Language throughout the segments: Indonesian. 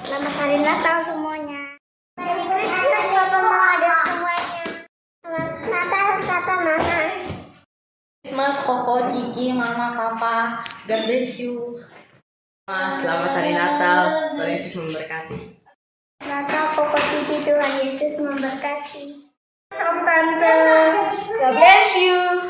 Selamat Hari Natal semuanya. Merry Christmas Bapak Mama semuanya. Selamat Natal Papa Mama. Mas, Koko, Cici, Mama, Papa, God bless you. Selamat Hari Natal, Tuhan Yesus memberkati. Natal Koko Cici, Tuhan Yesus memberkati. Om Tante, God bless you.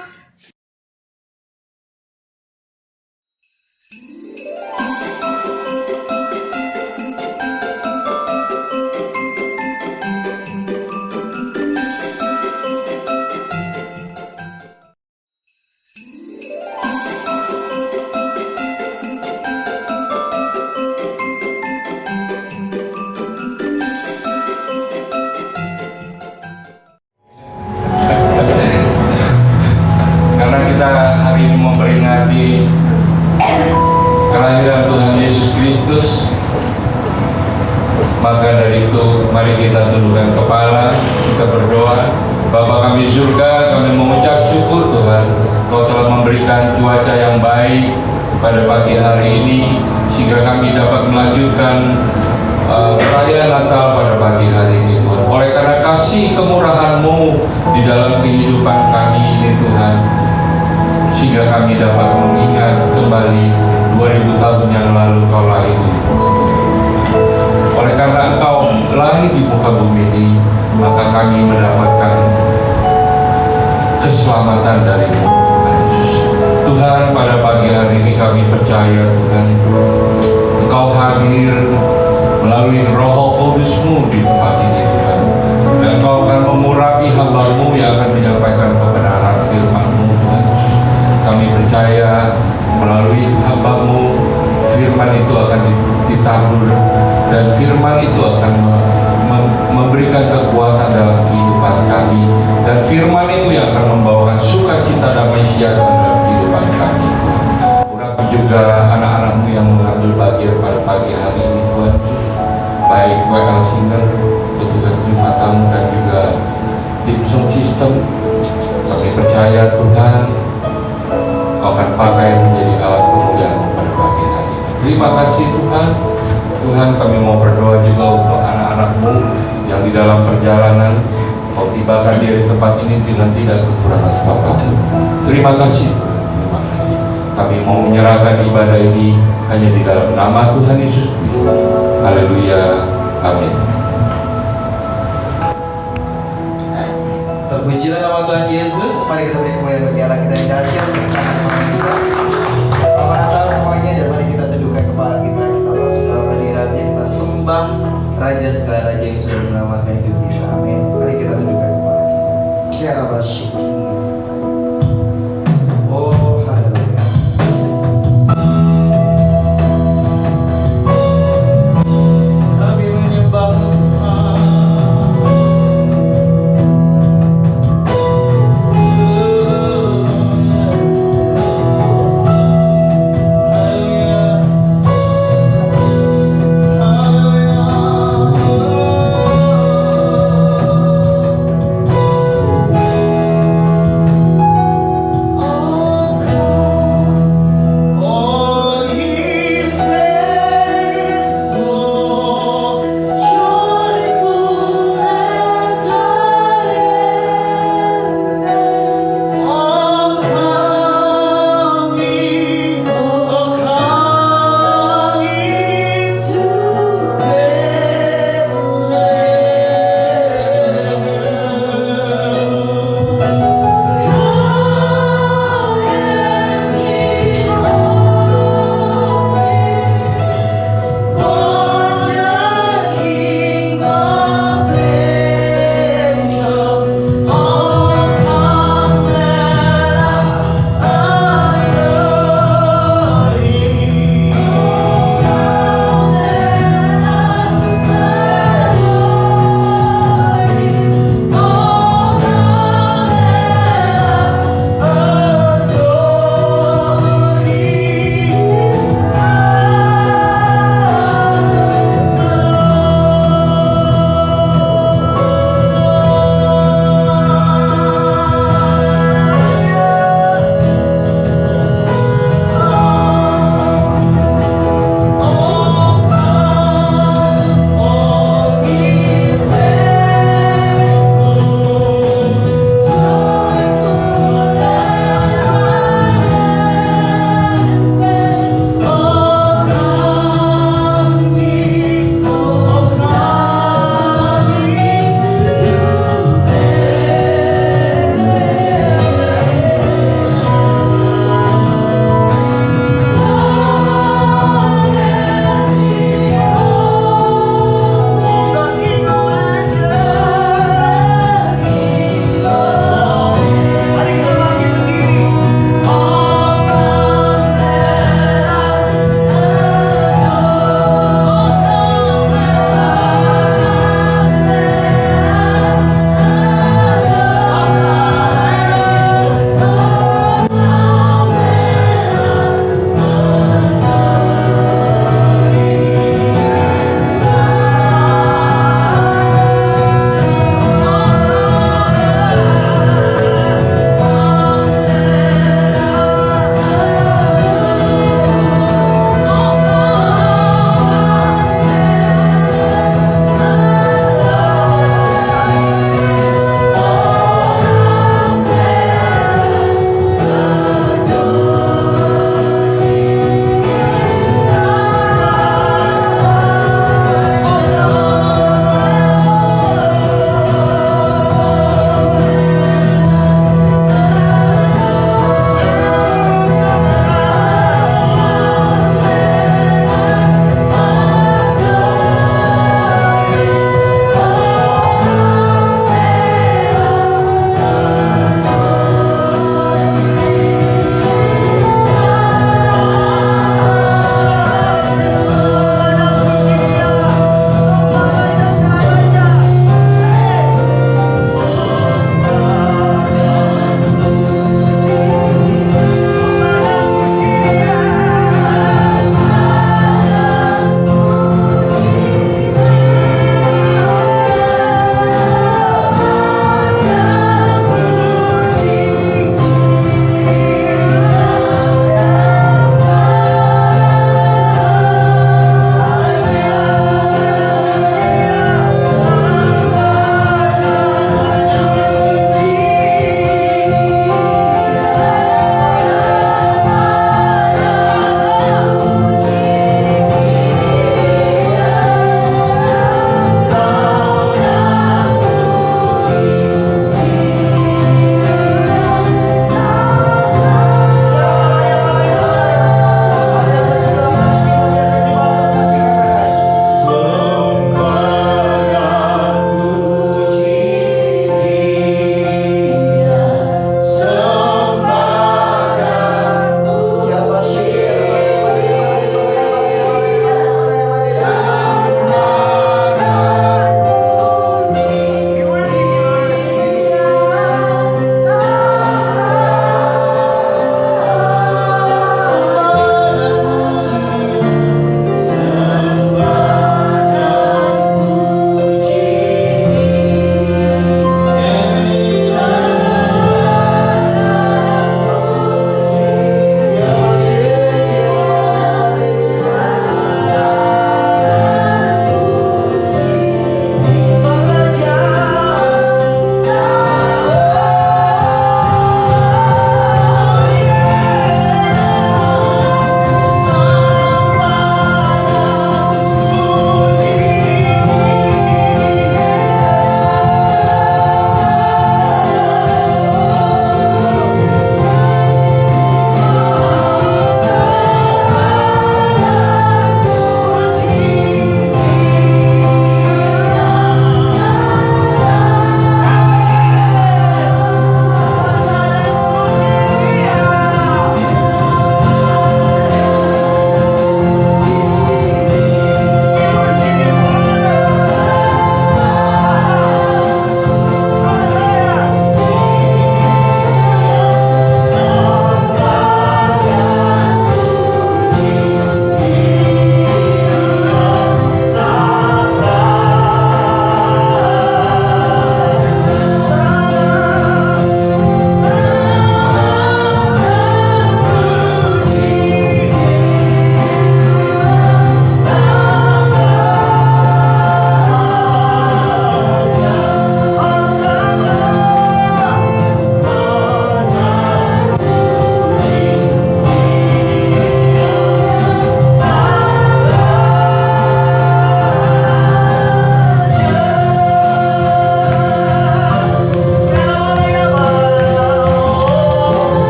Karena kita hari ini memperingati kelahiran Tuhan Yesus Kristus, maka dari itu mari kita tundukkan kepala, kita berdoa. Bapa kami di surga, kami mengucap syukur Tuhan, Kau telah memberikan cuaca yang baik pada pagi hari ini, sehingga kami dapat melanjutkan perayaan Natal pada pagi hari ini Tuhan. Oleh karena kasih kemurahan-Mu di dalam kehidupan kami ini Tuhan, sehingga kami dapat mengingat kembali 2000 tahun yang lalu Kau lahir. Oleh karena Engkau lahir di muka bumi ini, maka kami mendapatkan keselamatan dari-Mu Tuhan Yesus. Tuhan, pada pagi hari ini kami percaya Tuhan, Engkau hadir melalui Roh Kudus-Mu di tempat ini Tuhan, dan Engkau akan mengurapi hamba-Mu yang akan menyampaikan kebenaran firman-Mu Tuhan Yesus. Kami percaya melalui hamba-Mu, firman itu akan ditahlur, dan firman itu akan memberikan kekuatan dalam kehidupan kami, dan firman itu yang akan membawakan sukacita damai sejahtera dalam kehidupan kami Tuhan. Urapi juga anak-anak-Mu yang mengambil bagian pada pagi hari ini Tuhan Yesus, baik WL Singer, petugas terima tamu, dan juga tim sound system. Kami percaya Tuhan, Kau akan pakai menjadi alat kemuliaan pada pagi hari ini. Terima kasih Tuhan. Tuhan, kami mau berdoa juga untuk anak-anak-Mu yang di dalam perjalanan Kau tibakan dia di tempat ini dengan tidak kekurangan apapun. Terima kasih Tuhan, terima kasih. Kami mau menyerahkan ibadah ini hanya di dalam nama Tuhan Yesus Kristus. Haleluya, amin. Terpujilah nama Tuhan Yesus. Mari kita beri kemuliaan bagi Allah kita yang dahsyat untuk tangan sama kita. Selamat Natal semuanya, dan mari kita tundukkan kepala kita. Kita masuk dalam hadiratnya, kita sembah Raja segala Raja yang sudah menyelamatkan hidup kita. Amin. Mari kita tundukkan kepala kita. Syara basyiki. Oh, haleluya. Kami menyembah Tuhan. Haleluya.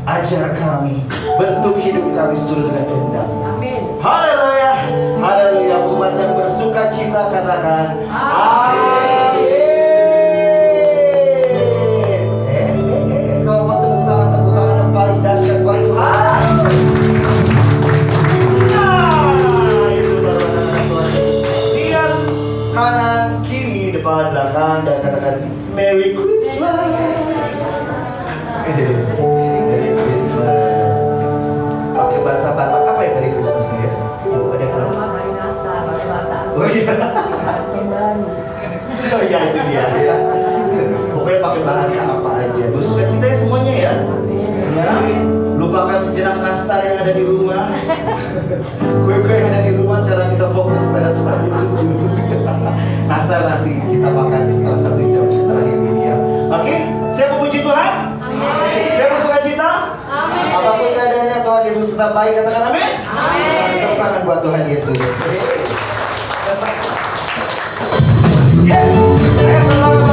ajar kami, bentuk hidup kami seturut dengan kehendak. Amin. Haleluya, haleluya. Umat yang bersuka cita katakan amin. Kalau mau tepuk tangan yang paling dahsyat buat Tuhan. Nah, itu baru Tuhan. Lihat kanan, kiri, depan, belakang dan katakan Merry Christmas. Merry Christmas. Pakai bahasa Batak apa ya Merry Christmas ya? Ibu ada yang tahu? Oh iya. Oh iya itu dia ya. Pokoknya pakai bahasa apa aja. Bersuka cita ya semuanya ya. Ya. Lupakan sejenak nastar yang ada di rumah. Kue-kue yang ada di rumah sekarang kita fokus pada Tuhan Yesus dulu. Nastar nanti kita makan setelah 1 jam terakhir ini ya. Oke, siap memuji Tuhan? Amin. Siap bersuka cita? Amin. Apapun keadaannya Tuhan Yesus tetap baik, katakan amin. Amin. Tepuk tangan buat Tuhan Yesus. Ayo selamat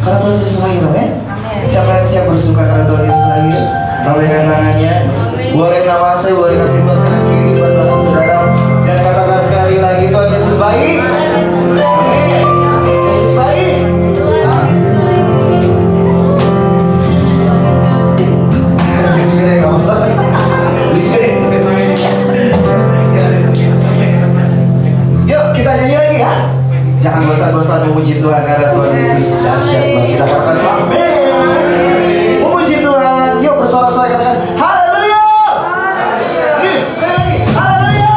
Karena Tuhan Yesus lahir, amin. Siapa yang siap bersuka karena Tuhan Yesus lahir? Lambaikan tangannya. Boleh namaste, boleh kasih tos kanan kiri buat belakang saudara. Dan katakan sekali lagi, Tuhan Yesus baik. Amin. Yesus baik. Ah. Yuk kita nyanyi lagi ya. Jangan bosan-bosan memuji Tuhan karena Tuhan Yesus dahsyat banget. Kita katakan amin. Memuji Tuhan. Yuk bersorak-sorai katakan haleluya. Sekali lagi haleluya.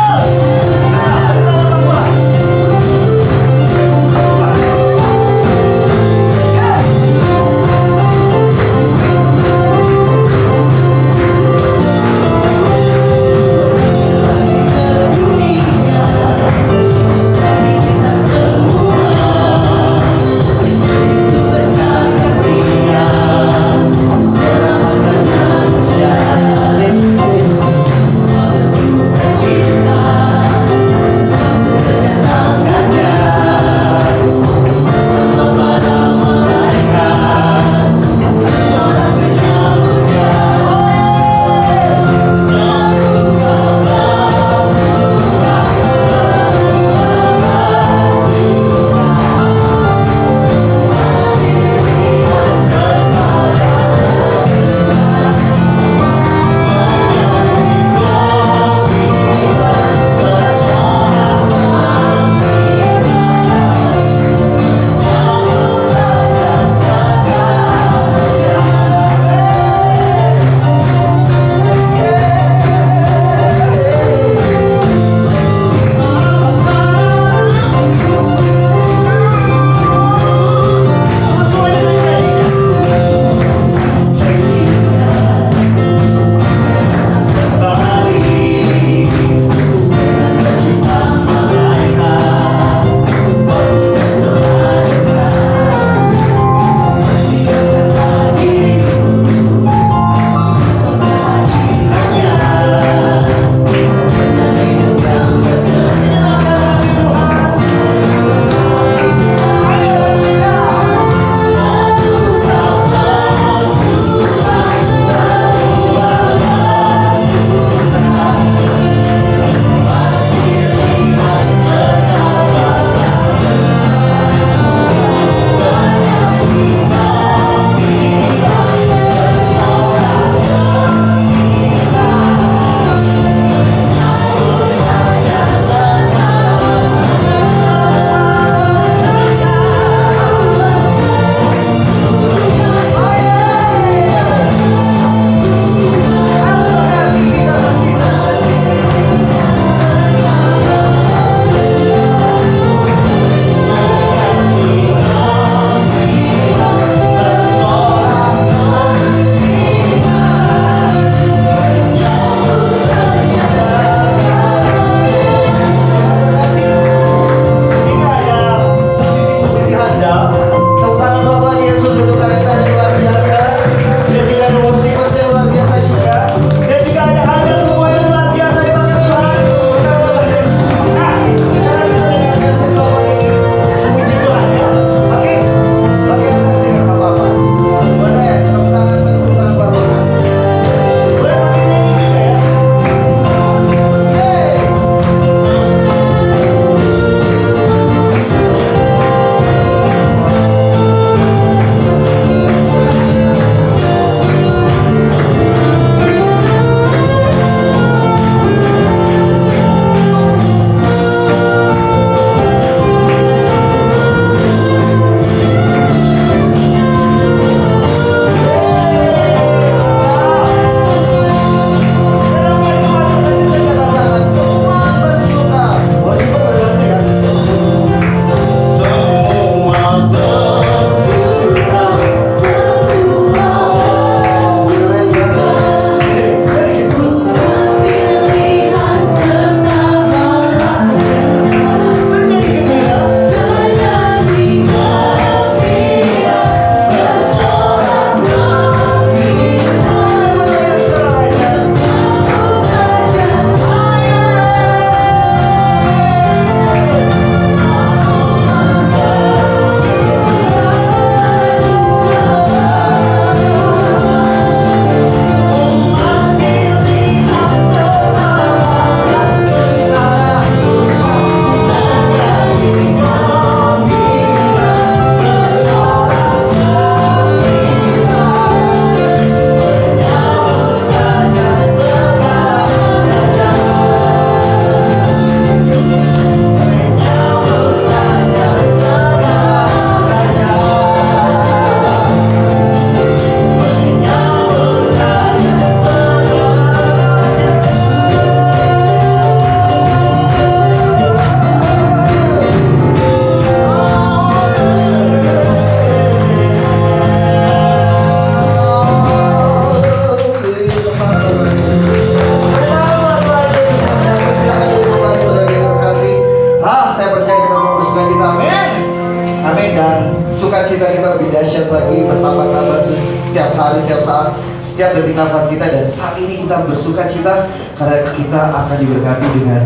lagi, bertambah-tambah setiap hari, setiap saat, setiap detik nafas kita. Dan saat ini kita bersuka cita karena kita akan diberkati dengan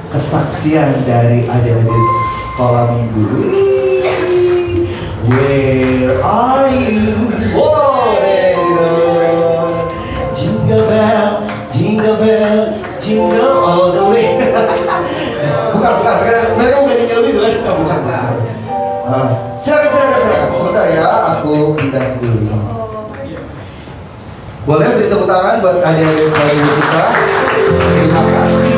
kesaksian dari adik-adik sekolah minggu. Where are you? Oh, there you go. Jingle bell, jingle bell, jingle all the way. Bukan, mereka bukan jingle itu kan? Bukan. Silakan. Sebentar ya, aku bintangin dulu ini. Boleh beri tepuk tangan buat adik-adik sekolah minggu kita. Terima kasih.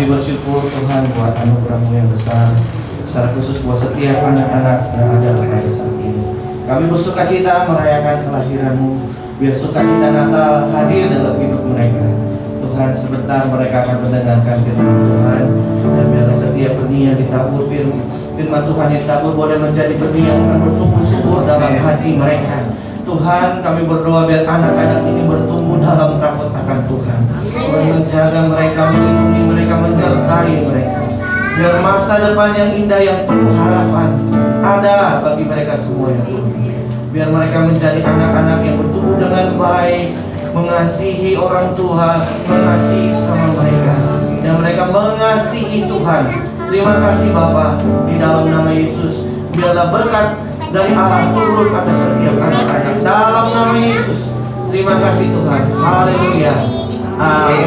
Kami bersyukur Tuhan buat anugerah-Mu yang besar, secara khusus buat setiap anak-anak yang ada pada saat ini. Kami bersuka cita merayakan kelahiran-Mu, biar sukacita Natal hadir dalam hidup mereka. Tuhan, sebentar mereka akan mendengarkan firman Tuhan, dan biarlah setiap benih yang ditabur firman Tuhan yang ditabur boleh menjadi benih yang akan bertumbuh subur dalam hati mereka. Tuhan, kami berdoa biar anak-anak ini bertumbuh dalam takut akan Tuhan. Tuhan menjaga mereka, melindungi mereka, menyertai mereka. Biar masa depan yang indah, yang penuh harapan ada bagi mereka semua ya Tuhan. Biar mereka menjadi anak-anak yang bertumbuh dengan baik, mengasihi orang tua, mengasihi sama mereka, dan mereka mengasihi Tuhan. Terima kasih Bapa, di dalam nama Yesus. Biarlah berkat dari Allah turun atas setiap anak-anak dalam nama Yesus. Terima kasih Tuhan. Haleluya. Amin.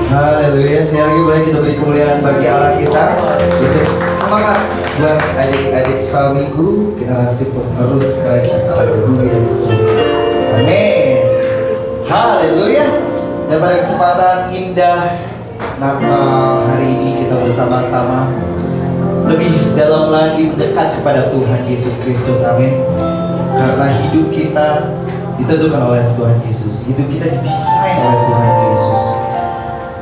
Haleluya. Sekali lagi boleh kita beri kemuliaan bagi Allah kita. Itu semangat buat adik-adik sekolah minggu, generasi penerus kerajaan Allah di bumi dan di surga. Amin. Haleluya. Dan pada kesempatan indah Natal hari ini kita bersama-sama lebih dalam lagi mendekat kepada Tuhan Yesus Kristus. Amin. Karena hidup kita ditentukan oleh Tuhan Yesus. Hidup kita didesain oleh Tuhan Yesus.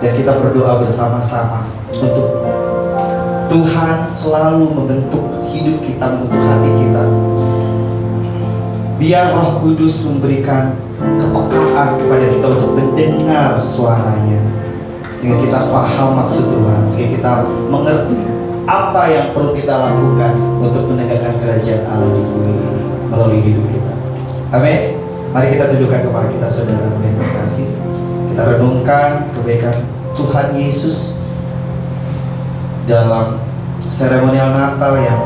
Dan kita berdoa bersama-sama untuk Tuhan selalu membentuk hidup kita, membentuk hati kita. Biar Roh Kudus memberikan kepekaan kepada kita untuk mendengar suaranya, sehingga kita paham maksud Tuhan, sehingga kita mengerti apa yang perlu kita lakukan untuk menegakkan kerajaan Allah di bumi ini melalui hidup kita. Amin. Mari kita dudukkan kepala kita, saudara yang terkasih. Kita renungkan kebaikan Tuhan Yesus dalam seremonial Natal yang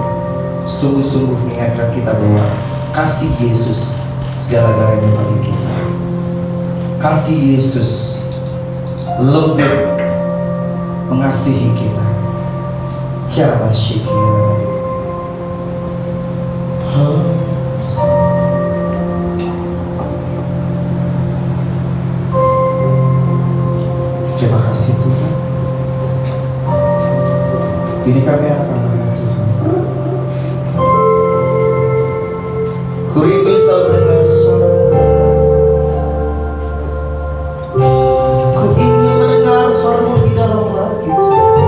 sungguh-sungguh mengingatkan kita bahwa kasih Yesus segala-galanya bagi kita. Kasih Yesus lebih mengasihi kita. Kiara Shikira. Terima kasih Tuhan. Ini kami akan Tuhan. Ku rindu selalu mendengar suara-Mu. Ku ingin mendengar suara-Mu di dalam hati Tuhan.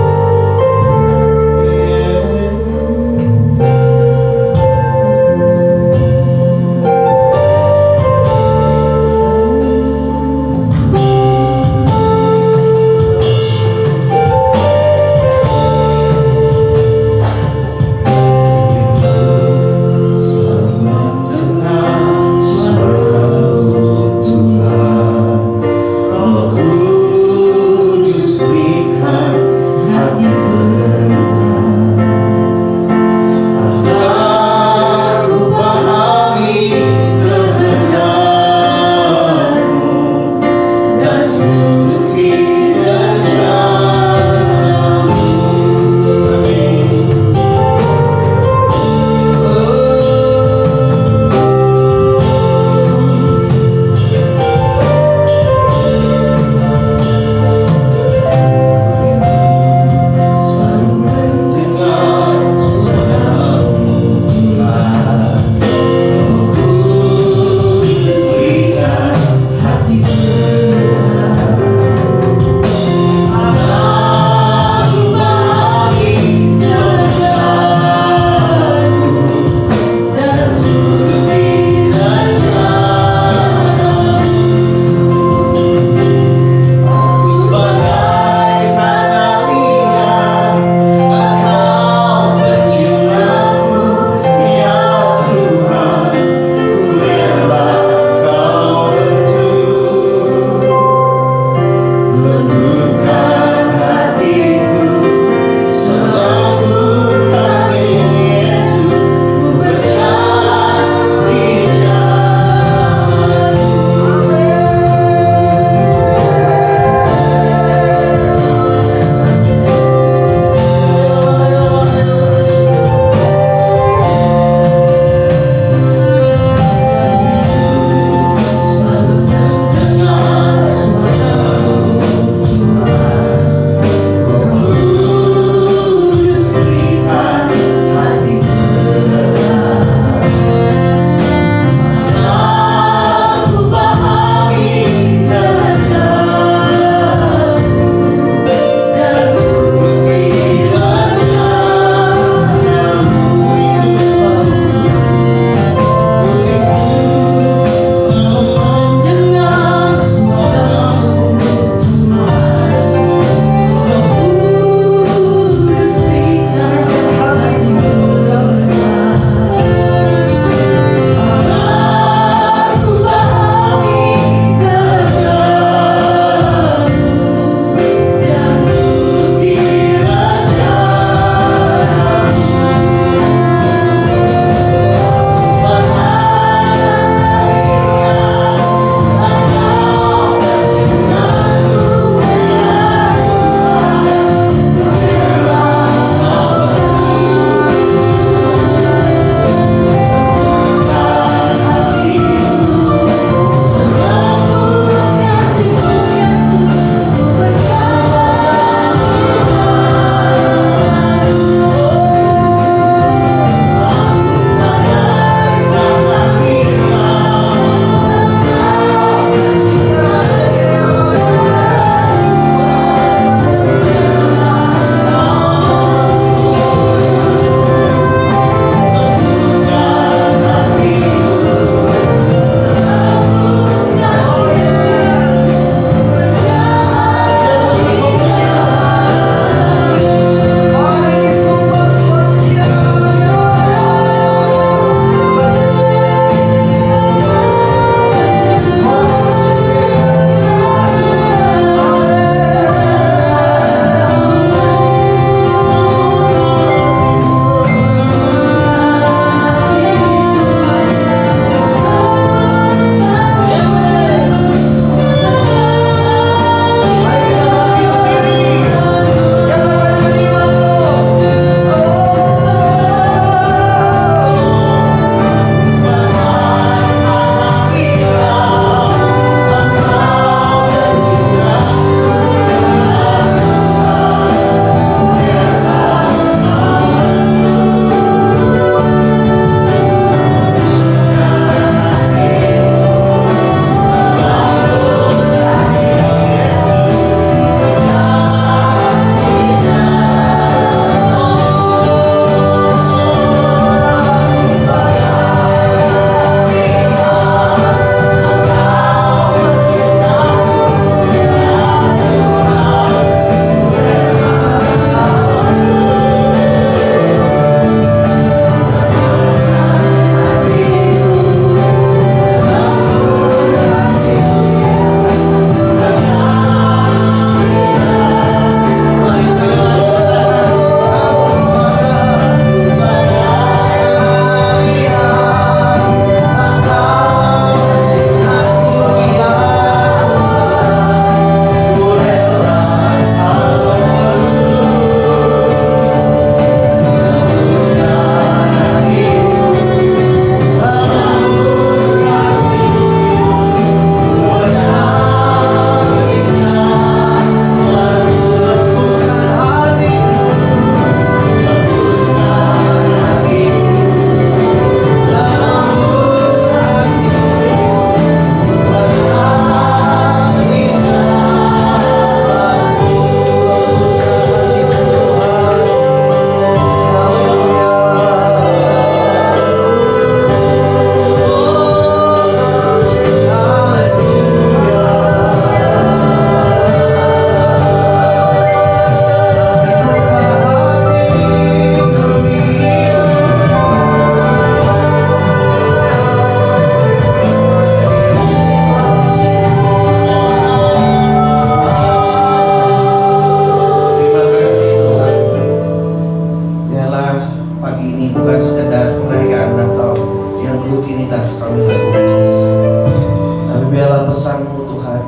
pesan-Mu Tuhan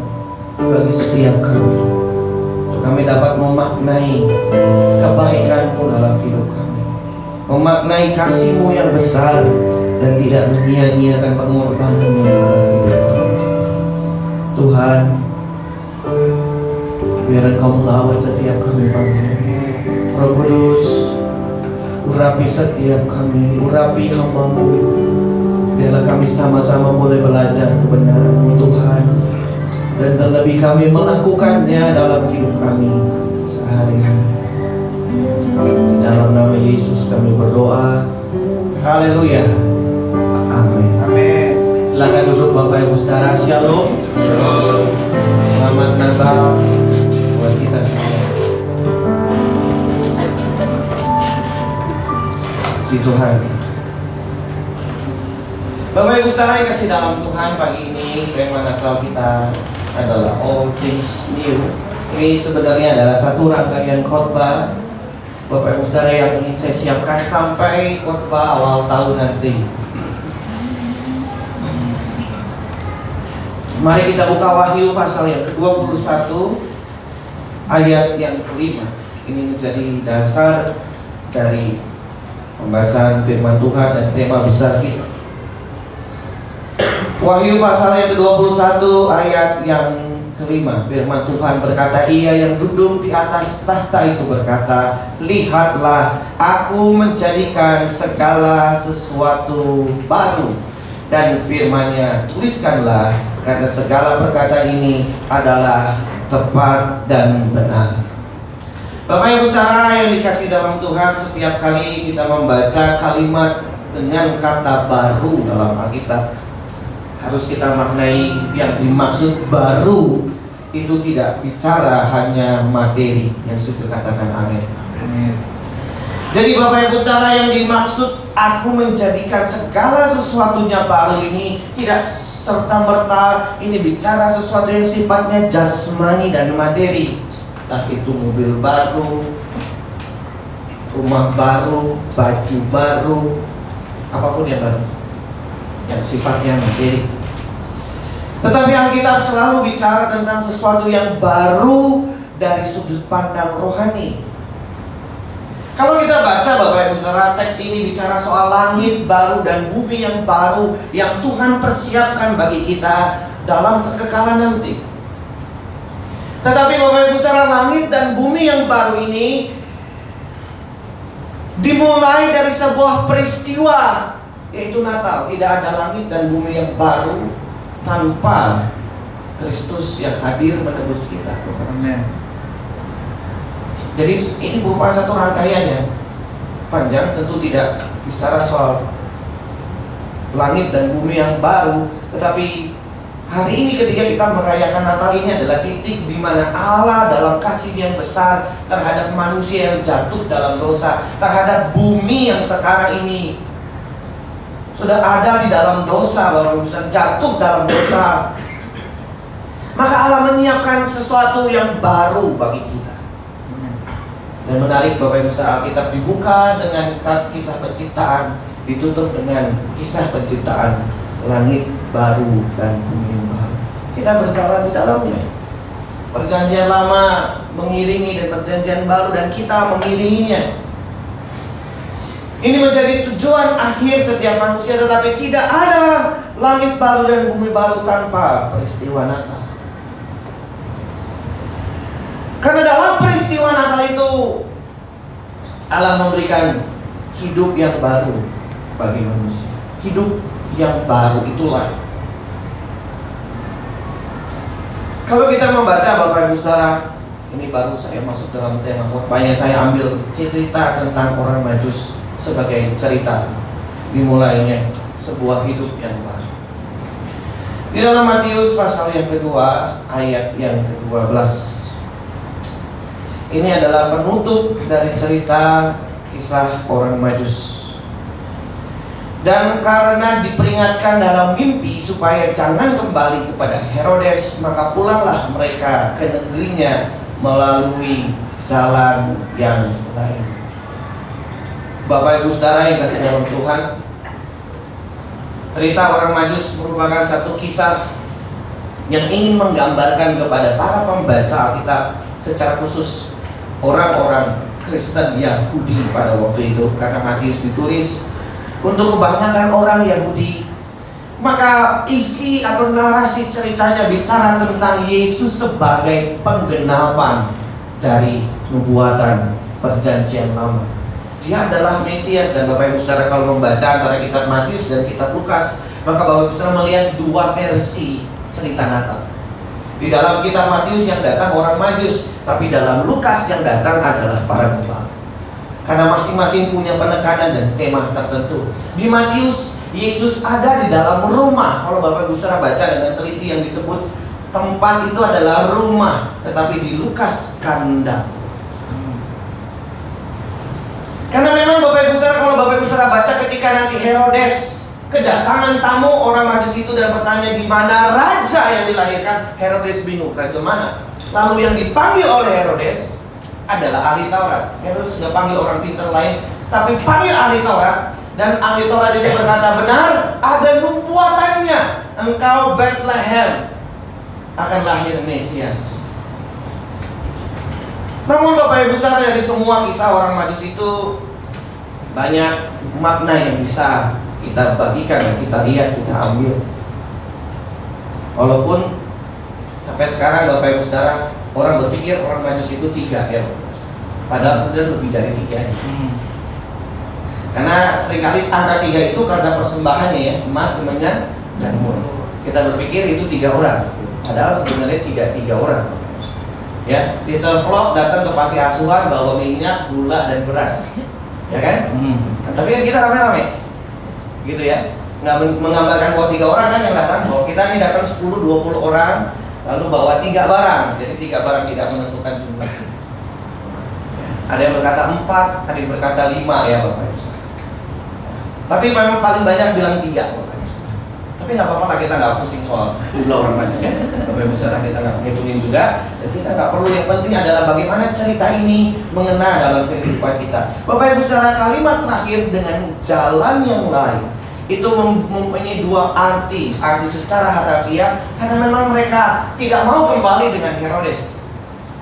bagi setiap kami, untuk kami dapat memaknai kebaikan-Mu dalam hidup kami, memaknai kasih-Mu yang besar, dan tidak menyia-nyiakan pengorbanan-Mu dalam hidup kami. Tuhan, biar Engkau melawat setiap kami pagi ini. Roh Kudus, urapi setiap kami, urapi hamba-Mu. Biarlah kami sama-sama boleh belajar kebenaran-Mu Tuhan, dan terlebih kami melakukannya dalam hidup kami sehari-hari. Di dalam nama Yesus kami berdoa. Haleluya. Amin. Amin. Silakan duduk Bapak Ibu Saudara. Shalom. Selamat Natal buat kita semua. Puji Tuhan. Bapak Ibu Saudara yang kasih dalam Tuhan, pagi ini tema Natal kita adalah All Things New. Ini sebenarnya adalah satu rangkaian khotbah Bapak Ibu Saudara yang ingin saya siapkan sampai khotbah awal tahun nanti. Mari kita buka Wahyu pasal yang ke-21 ayat yang ke-5. Ini menjadi dasar dari pembacaan firman Tuhan dan tema besar kita. Wahyu pasal yang ke-21 ayat yang ke-5. Firman Tuhan berkata, Ia yang duduk di atas tahta itu berkata, Lihatlah, aku menjadikan segala sesuatu baru. Dan firman-Nya, tuliskanlah, karena segala perkataan ini adalah tepat dan benar. Bapak Ibu Saudara yang dikasih dalam Tuhan, setiap kali kita membaca kalimat dengan kata baru dalam Alkitab, harus kita maknai yang dimaksud baru itu tidak bicara hanya materi. Yang setuju katakan amin. Jadi Bapak Ibu Saudara yang dimaksud aku menjadikan segala sesuatunya baru ini tidak serta-merta ini bicara sesuatu yang sifatnya jasmani dan materi. Entah itu mobil baru, rumah baru, baju baru, apapun yang baru, yang sifatnya materi. Tetapi Alkitab selalu bicara tentang sesuatu yang baru dari sudut pandang rohani. Kalau kita baca Bapak Ibu Saudara, teks ini bicara soal langit baru dan bumi yang baru yang Tuhan persiapkan bagi kita dalam kekekalan nanti. Tetapi Bapak Ibu Saudara, langit dan bumi yang baru ini dimulai dari sebuah peristiwa, yaitu Natal. Tidak ada langit dan bumi yang baru tanpa Kristus yang hadir menebus kita. Amin. Jadi ini merupakan satu rangkaian yang panjang, tentu tidak bicara soal langit dan bumi yang baru. Tetapi hari ini ketika kita merayakan Natal, ini adalah titik di mana Allah dalam kasih yang besar terhadap manusia yang jatuh dalam dosa, terhadap bumi yang sekarang ini sudah ada di dalam dosa, baru bisa jatuh dalam dosa. Maka Allah menyiapkan sesuatu yang baru bagi kita. Dan menarik Bapak Ibu Saudara, Alkitab dibuka dengan kisah penciptaan, ditutup dengan kisah penciptaan langit baru dan bumi baru. Kita berjalan di dalamnya. Perjanjian lama mengiringi dan perjanjian baru, dan kita mengiringinya. Ini menjadi tujuan akhir setiap manusia, tetapi tidak ada langit baru dan bumi baru tanpa peristiwa Natal. Karena dalam peristiwa Natal itu Allah memberikan hidup yang baru bagi manusia. Hidup yang baru itulah. Kalau kita membaca Bapak Ibu Saudara, ini baru saya masuk dalam tema khotbahnya, saya ambil cerita tentang orang Majus sebagai cerita dimulainya sebuah hidup yang baru. Di dalam Matius pasal yang kedua ayat yang ke-12. Ini adalah penutup dari cerita kisah orang Majus. Dan karena diperingatkan dalam mimpi supaya jangan kembali kepada Herodes, maka pulanglah mereka ke negerinya melalui jalan yang lain. Bapak Ibu Saudara yang kasih dalam Tuhan, cerita orang Majus merupakan satu kisah yang ingin menggambarkan kepada para pembaca Alkitab, secara khusus orang-orang Kristen Yahudi pada waktu itu, karena Matius ditulis untuk kebanyakan orang Yahudi. Maka isi atau narasi ceritanya bicara tentang Yesus sebagai penggenapan dari nubuatan perjanjian lama. Dia adalah Mesias. Dan Bapak Ibu Saudara, kalau membaca antara kitab Matius dan kitab Lukas, maka Bapak Ibu Saudara melihat dua versi cerita Natal. Di dalam kitab Matius yang datang orang Majus, tapi dalam Lukas yang datang adalah para gembala. Karena masing-masing punya penekanan dan tema tertentu. Di Matius, Yesus ada di dalam rumah. Kalau Bapak Ibu Saudara baca dengan teliti, yang disebut tempat itu adalah rumah. Tetapi di Lukas, kandang. Karena memang Bapak Ibu Saudara, kalau Bapak Ibu Saudara baca ketika nanti Herodes kedatangan tamu orang Majus itu dan bertanya di mana raja yang dilahirkan, Herodes bingung, raja mana? Lalu yang dipanggil oleh Herodes adalah ahli Taurat. Herodes nggak panggil orang pintar lain, tapi panggil ahli Taurat. Dan ahli Taurat itu berkata, benar, ada nubuatannya, engkau Bethlehem akan lahir Mesias. Namun Bapak Ibu Saudara, dari semua kisah orang Majus itu banyak makna yang bisa kita bagikan, kita lihat, kita ambil. Walaupun sampai sekarang Bapak Ibu Saudara, orang berpikir orang Majus itu 3 ya, padahal sebenarnya lebih dari 3 ya. Karena seringkali angka 3 itu karena persembahannya ya, emas, kemenyan, dan mur. Kita berpikir itu 3 orang, padahal sebenarnya tidak 3 orang. Ya, Little Flock datang ke panti asuhan bawa minyak, gula, dan beras, ya kan? Nah, tapi kan kita rame-rame, gitu ya. Nggak menggambarkan bahwa 3 orang kan yang datang, bahwa kita ini datang 10-20 orang, lalu bawa 3 barang. Jadi 3 barang tidak menentukan jumlah. Ada yang berkata 4, ada yang berkata 5 ya Bapak Ibu. Tapi memang paling banyak bilang 3 Bapak Ibu. Tapi nggak apa-apa lah, kita nggak pusing soal jumlah orang Majus ya. Bapak Ibu Saudara, kita nggak ngitungin juga, dan kita nggak perlu. Yang penting adalah bagaimana cerita ini mengena dalam kehidupan kita. Bapak Ibu Saudara, kalimat terakhir dengan jalan yang lain itu mempunyai 2 arti. Arti secara harafiah, karena memang mereka tidak mau kembali dengan Herodes.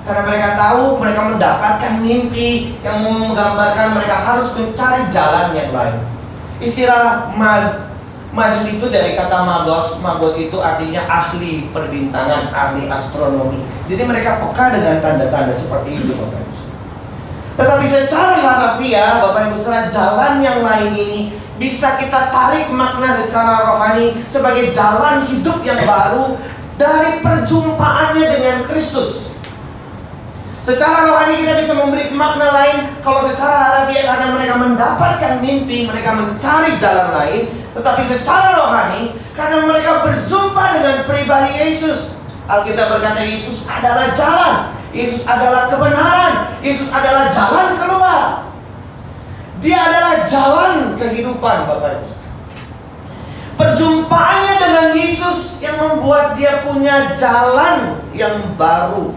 Karena mereka tahu mereka mendapatkan mimpi yang menggambarkan mereka harus mencari jalan yang lain. Istilah Majus itu dari kata magos. Magos itu artinya ahli perbintangan, ahli astronomi. Jadi mereka peka dengan tanda-tanda seperti itu Bapak Ibu. Tetapi secara harafiah Bapak Ibu Saudara, jalan yang lain ini bisa kita tarik makna secara rohani sebagai jalan hidup yang baru dari perjumpaannya dengan Kristus. Secara rohani kita bisa memberi makna lain. Kalau secara harafiah karena mereka mendapatkan mimpi, mereka mencari jalan lain. Tetapi secara rohani karena mereka berjumpa dengan pribadi Yesus. Alkitab berkata Yesus adalah jalan, Yesus adalah kebenaran, Yesus adalah jalan keluar. Dia adalah jalan kehidupan Bapak Ibu. Perjumpaannya dengan Yesus yang membuat dia punya jalan yang baru.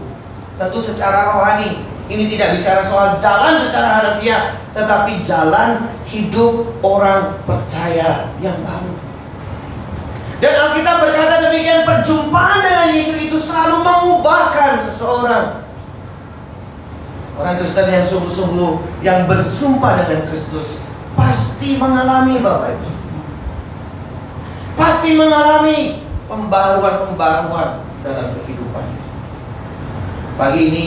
Tentu secara rohani, ini tidak bicara soal jalan secara harafiah, tetapi jalan hidup orang percaya yang baru. Dan Alkitab berkata demikian, perjumpaan dengan Yesus itu selalu mengubahkan seseorang. Orang Kristen yang sungguh-sungguh yang berjumpa dengan Kristus pasti mengalami Bapak Ibu, pasti mengalami pembaruan-pembaruan dalam kehidupannya. Pagi ini,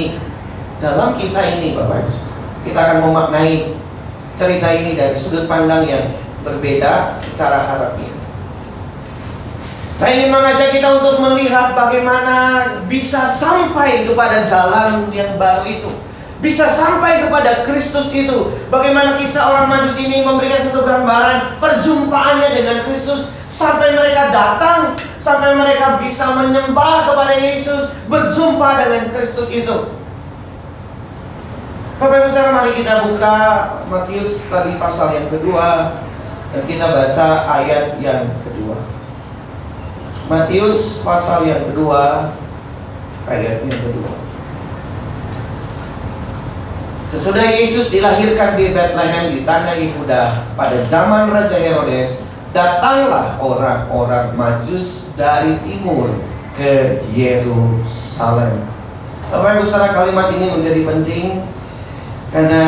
dalam kisah ini Bapak Ibu, kita akan memaknai cerita ini dari sudut pandang yang berbeda secara harafiah. Saya ingin mengajak kita untuk melihat bagaimana bisa sampai kepada jalan yang baru itu, bisa sampai kepada Kristus itu. Bagaimana kisah orang Majus ini memberikan satu gambaran perjumpaannya dengan Kristus, sampai mereka datang, sampai mereka bisa menyembah kepada Yesus, berjumpa dengan Kristus itu. Bapak Ibu Saudara, mari kita buka Matius tadi pasal yang kedua, dan kita baca ayat yang kedua. Matius pasal yang kedua, ayat yang kedua. Sesudah Yesus dilahirkan di Bethlehem di tanah Yehuda pada zaman Raja Herodes, datanglah orang-orang Majus dari timur ke Yerusalem. Bapak Ibu saudara, kalimat ini menjadi penting karena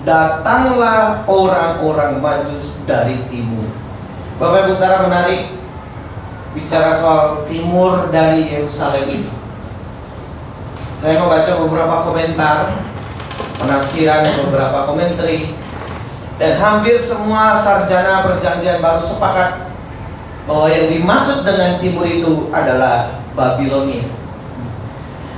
datanglah orang-orang Majus dari timur. Bapak Ibu saudara, menarik bicara soal timur dari Yerusalem itu. Saya membaca beberapa komentar, penafsiran beberapa komentari, dan hampir semua sarjana perjanjian baru sepakat bahwa yang dimaksud dengan timur itu adalah Babilonia.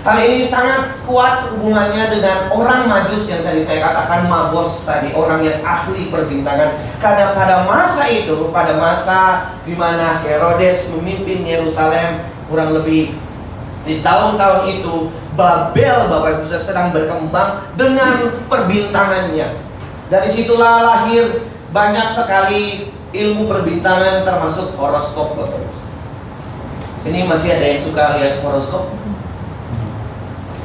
Hal ini sangat kuat hubungannya dengan orang Majus yang tadi saya katakan, magos tadi, orang yang ahli perbintangan. Karena pada masa itu, pada masa di mana Herodes memimpin Yerusalem, kurang lebih di tahun-tahun itu, Babel, Bapak Ibu sedang berkembang dengan perbintangannya. Dari situlah lahir banyak sekali ilmu perbintangan, termasuk horoskop, Bapak Ibu. Sini masih ada yang suka lihat horoskop?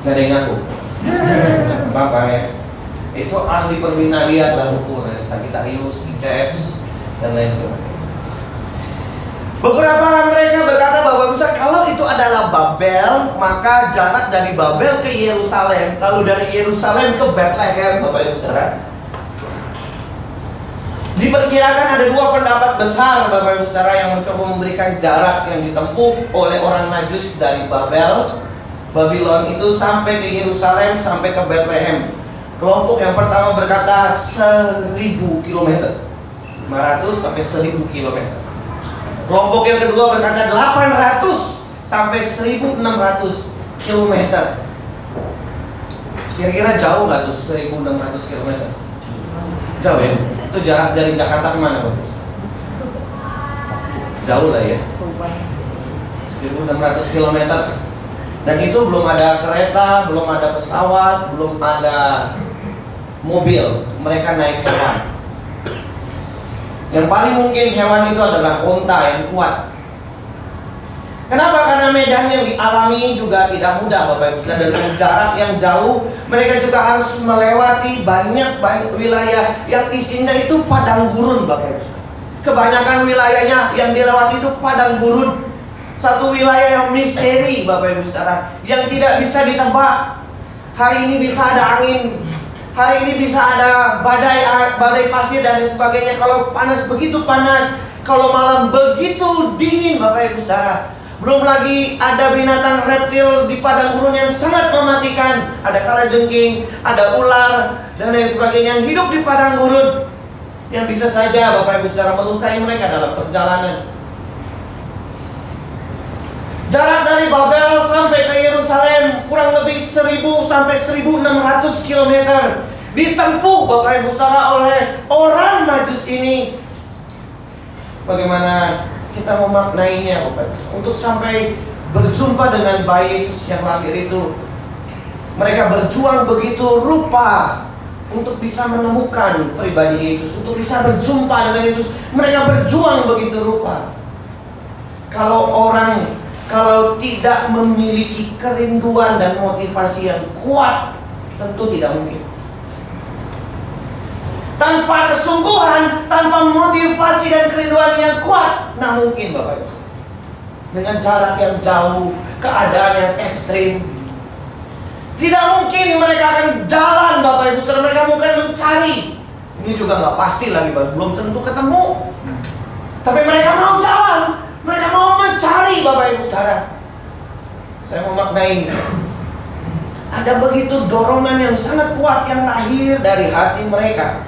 Gak ada yang ngaku. Bapak ya, itu ahli perbintangan, lihatlah ukur ya, Sagittarius, Pisces, dan lain sebagainya. Beberapa mereka berkata bahwa besar, kalau itu adalah Babel, maka jarak dari Babel ke Yerusalem, lalu dari Yerusalem ke Bethlehem, Bapak Ibu saudara, diperkirakan ada dua pendapat besar, Bapak Ibu saudara, yang mencoba memberikan jarak yang ditempuh oleh orang Majus dari Babylon itu sampai ke Yerusalem, sampai ke Bethlehem. Kelompok yang pertama berkata 1000 km, 500 sampai 1000 km. Kelompok yang kedua berkata 800 sampai 1600 km. Kira-kira jauh nggak tuh 1600 km? Jauh ya? Itu jarak dari Jakarta kemana, Pak? Jauh lah ya, 1600 km. Dan itu belum ada kereta, belum ada pesawat, belum ada mobil. Mereka naik hewan. Yang paling mungkin hewan itu adalah unta yang kuat. Kenapa? Karena medan yang dialami juga tidak mudah, Bapak Ibu. Dan dengan jarak yang jauh, mereka juga harus melewati banyak wilayah yang isinya itu padang gurun, Bapak Ibu. Kebanyakan wilayahnya yang dilewati itu padang gurun. Satu wilayah yang misteri, Bapak Ibu saudara, yang tidak bisa ditebak. Hari ini bisa ada angin, hari ini bisa ada badai pasir dan sebagainya. Kalau panas begitu panas, kalau malam begitu dingin, Bapak Ibu saudara. Belum lagi ada binatang reptil di padang gurun yang sangat mematikan. Ada kalajengking, ada ular, dan lain sebagainya yang hidup di padang gurun, yang bisa saja, Bapak Ibu saudara, melukai mereka dalam perjalanan. Jarak dari Babel sampai ke Yerusalem kurang lebih 1000 sampai 1600 km ditempuh, Bapak Ibu saudara, oleh orang Majus ini. Bagaimana kita memaknainya, Bapak Ibu? Untuk sampai berjumpa dengan bayi Yesus yang lahir itu, mereka berjuang begitu rupa untuk bisa menemukan pribadi Yesus, untuk bisa berjumpa dengan Yesus. Mereka berjuang begitu rupa. Kalau tidak memiliki kerinduan dan motivasi yang kuat, tentu tidak mungkin. Tanpa kesungguhan, tanpa motivasi dan kerinduan yang kuat, nah mungkin, Bapak Ibu. Dengan jarak yang jauh, keadaan yang ekstrim, tidak mungkin mereka akan jalan, Bapak Ibu. Mereka mungkin mencari. Ini juga nggak pasti lagi, belum tentu ketemu. Tapi mereka mau jalan. Mereka mau mencari, Bapak Ibu saudara. Saya memaknai, ada begitu dorongan yang sangat kuat yang lahir dari hati mereka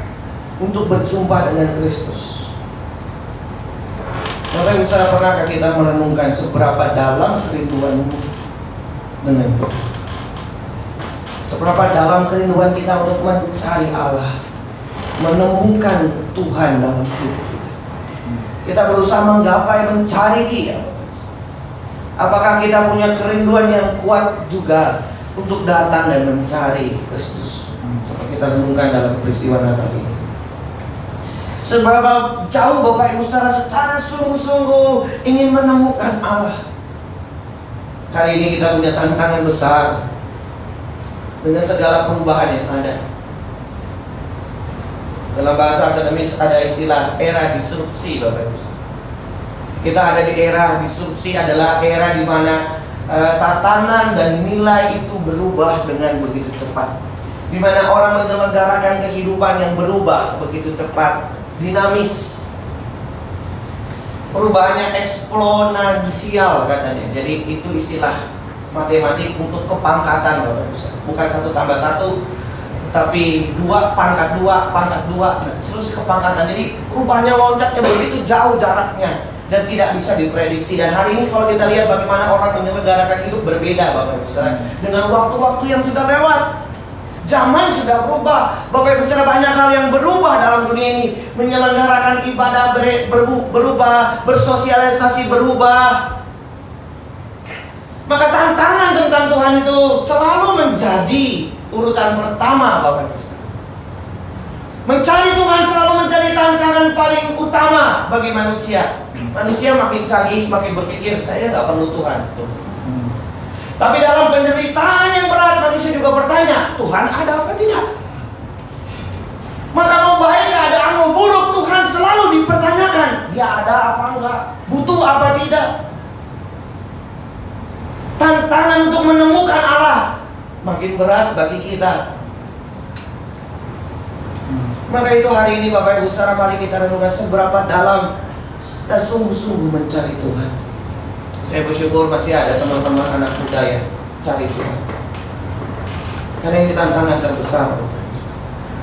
untuk berjumpa dengan Kristus. Bapak Ibu saudara, pernahkah kita merenungkan seberapa dalam kerinduanmu dengan Tuhan? Seberapa dalam kerinduan kita untuk mencari Allah, menemukan Tuhan dalam hidup kita? Kita berusaha menggapai, mencari Dia. Apakah kita punya kerinduan yang kuat juga untuk datang dan mencari Kristus? Coba kita renungkan dalam peristiwa Natal ini. Seberapa jauh Bapak Ibu saudara secara sungguh-sungguh ingin menemukan Allah. Kali ini kita punya tantangan besar dengan segala perubahan yang ada. Dalam bahasa akademis ada istilah era disrupsi, Bapak Ibu. Kita ada di era disrupsi, adalah era di mana tatanan dan nilai itu berubah dengan begitu cepat. Di mana orang menyelenggarakan kehidupan yang berubah begitu cepat, dinamis. Perubahannya eksponensial katanya. Jadi itu istilah matematik untuk kepangkatan, Bapak Ibu. Bukan 1 tambah 1, tapi 2 pangkat 2 pangkat 2, terus kepangkatan. Jadi perubahannya loncatnya begitu jauh jaraknya dan tidak bisa diprediksi. Dan hari ini kalau kita lihat bagaimana orang menyelenggarakan hidup berbeda, Bapak Ibu, dengan waktu-waktu yang sudah lewat. Zaman sudah berubah, Bapak Ibu saudara, banyak hal yang berubah dalam dunia ini. Menyelenggarakan ibadah berubah, bersosialisasi berubah. Maka tantangan tentang Tuhan itu selalu menjadi urutan pertama, Bapak Ibu saudara. Mencari Tuhan selalu menjadi tantangan paling utama bagi manusia. Manusia makin canggih, makin berpikir saya nggak perlu Tuhan. Tapi dalam penderitaan yang berat, manusia juga bertanya, Tuhan ada apa tidak? Maka mau baik keadaan mau buruk, Tuhan selalu dipertanyakan. Dia ada apa enggak? Butuh apa tidak? Tantangan untuk menemukan Allah makin berat bagi kita. Maka itu hari ini Bapak Ibu saudara, mari kita renungkan seberapa dalam kita sungguh-sungguh mencari Tuhan. Saya bersyukur masih ada teman-teman anak muda yang cari Tuhan. Karena ini tantangan terbesar.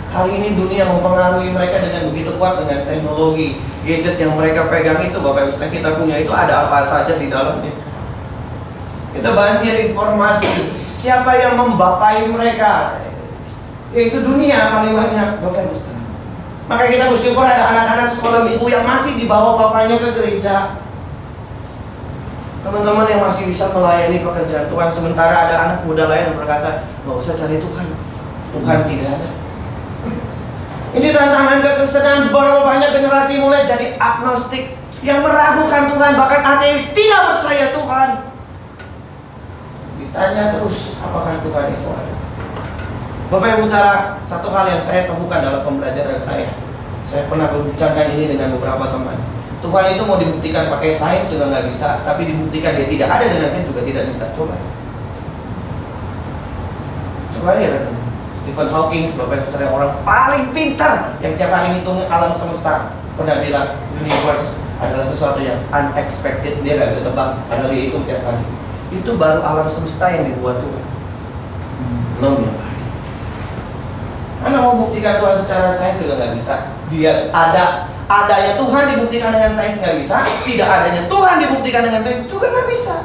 Hari ini dunia mempengaruhi mereka dengan begitu kuat dengan teknologi, gadget yang mereka pegang itu, Bapak Ibu, kita punya itu ada apa saja di dalamnya. Kita banjir informasi. Siapa yang membapai mereka? Yaitu dunia paling banyak, Bapak Ibu. Maka kita bersyukur ada anak-anak sekolah minggu yang masih dibawa bapaknya ke gereja. Teman-teman yang masih bisa melayani pekerjaan Tuhan, sementara ada anak muda lain yang berkata, nggak usah cari Tuhan, Tuhan tidak ada. Ini tantangan kekristenan. Berapa banyak generasi mulai jadi agnostik, yang meragukan Tuhan, bahkan ateis, tidak percaya Tuhan. Ditanya terus, apakah Tuhan itu ada? Bapak Ibu saudara, satu hal yang saya temukan dalam pembelajaran saya pernah berbincangkan ini dengan beberapa teman. Tuhan itu mau dibuktikan pakai sains juga nggak bisa, tapi dibuktikan dia tidak ada dengan sains juga tidak bisa. Coba ya, Stephen Hawking, Bapak Ibu saudara, orang paling pintar yang tiap hari ngitung alam semesta, pernah bilang universe adalah sesuatu yang unexpected, dia nggak bisa tebak, karena dia hitung tiap hari. Itu baru alam semesta yang dibuat Tuhan, belum yang lain. Karena mau buktikan Tuhan secara sains juga nggak bisa. Dia adanya Tuhan dibuktikan dengan sains nggak bisa, tidak adanya Tuhan dibuktikan dengan sains juga nggak bisa.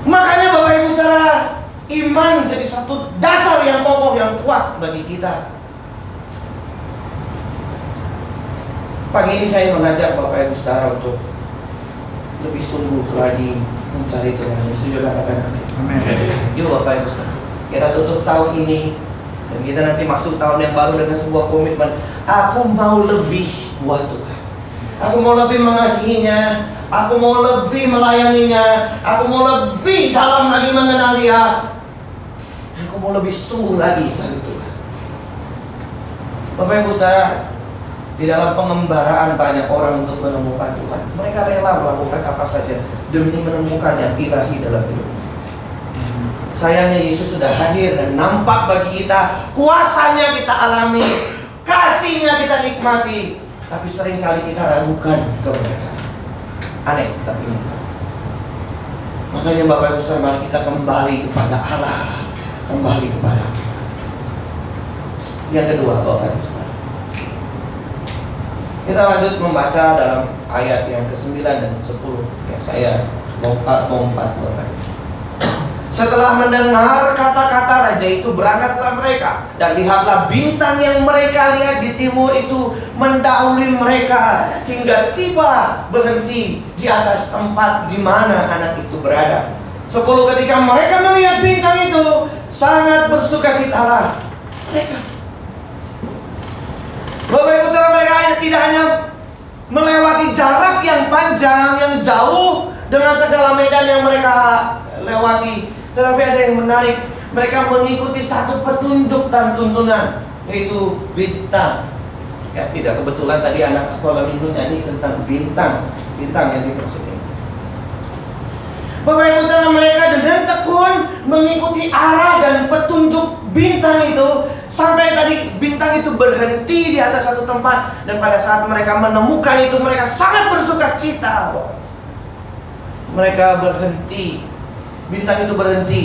Makanya Bapak Ibu saudara, iman jadi satu dasar yang kokoh, yang kuat bagi kita. Pagi ini saya mengajak Bapak Ibu saudara untuk lebih sungguh lagi mencari Tuhan. Setuju katakan amin. Amin. Yuk Bapak Ibu saudara, kita tutup tahun ini dan kita nanti masuk tahun yang baru dengan sebuah komitmen. Aku mau lebih buat Tuhan. Aku mau lebih mengasihinya. Aku mau lebih melayaninya. Aku mau lebih dalam lagi mengenal Dia. Aku mau lebih sungguh lagi cari Tuhan. Bapak Ibu saudara, di dalam pengembaraan banyak orang untuk menemukan Tuhan. Mereka rela melakukan apa saja demi menemukan yang ilahi dalam hidup. Sayangnya Yesus sudah hadir dan nampak bagi kita. Kuasanya kita alami, kasihnya kita nikmati. Tapi seringkali kita ragukan kebenaran. Aneh tapi nyata. Makanya Bapak Ibu saudara, kita kembali kepada Allah, kembali kepada Tuhan. Yang kedua, Bapak Ibu saudara, kita lanjut membaca dalam ayat yang ke-9 dan 10 yang saya lompat Bapak Ibu. Setelah mendengar kata-kata raja itu, berangkatlah mereka, dan lihatlah bintang yang mereka lihat di timur itu mendahului mereka hingga tiba berhenti di atas tempat di mana anak itu berada. 10 ketika mereka melihat bintang itu, sangat bersukacitalah mereka. Bapak Ibu saudara, mereka tidak hanya melewati jarak yang panjang, yang jauh dengan segala medan yang mereka lewati, tetapi ada yang menarik. Mereka mengikuti satu petunjuk dan tuntunan, yaitu bintang. Ya, tidak kebetulan tadi anak sekolah minggu nyanyi tentang bintang yang dimaksudkan. Bapak Ibu saudara, mereka dengan tekun mengikuti arah dan petunjuk bintang itu sampai tadi bintang itu berhenti di atas satu tempat, dan pada saat mereka menemukan itu mereka sangat bersuka cita. Mereka berhenti, bintang itu berhenti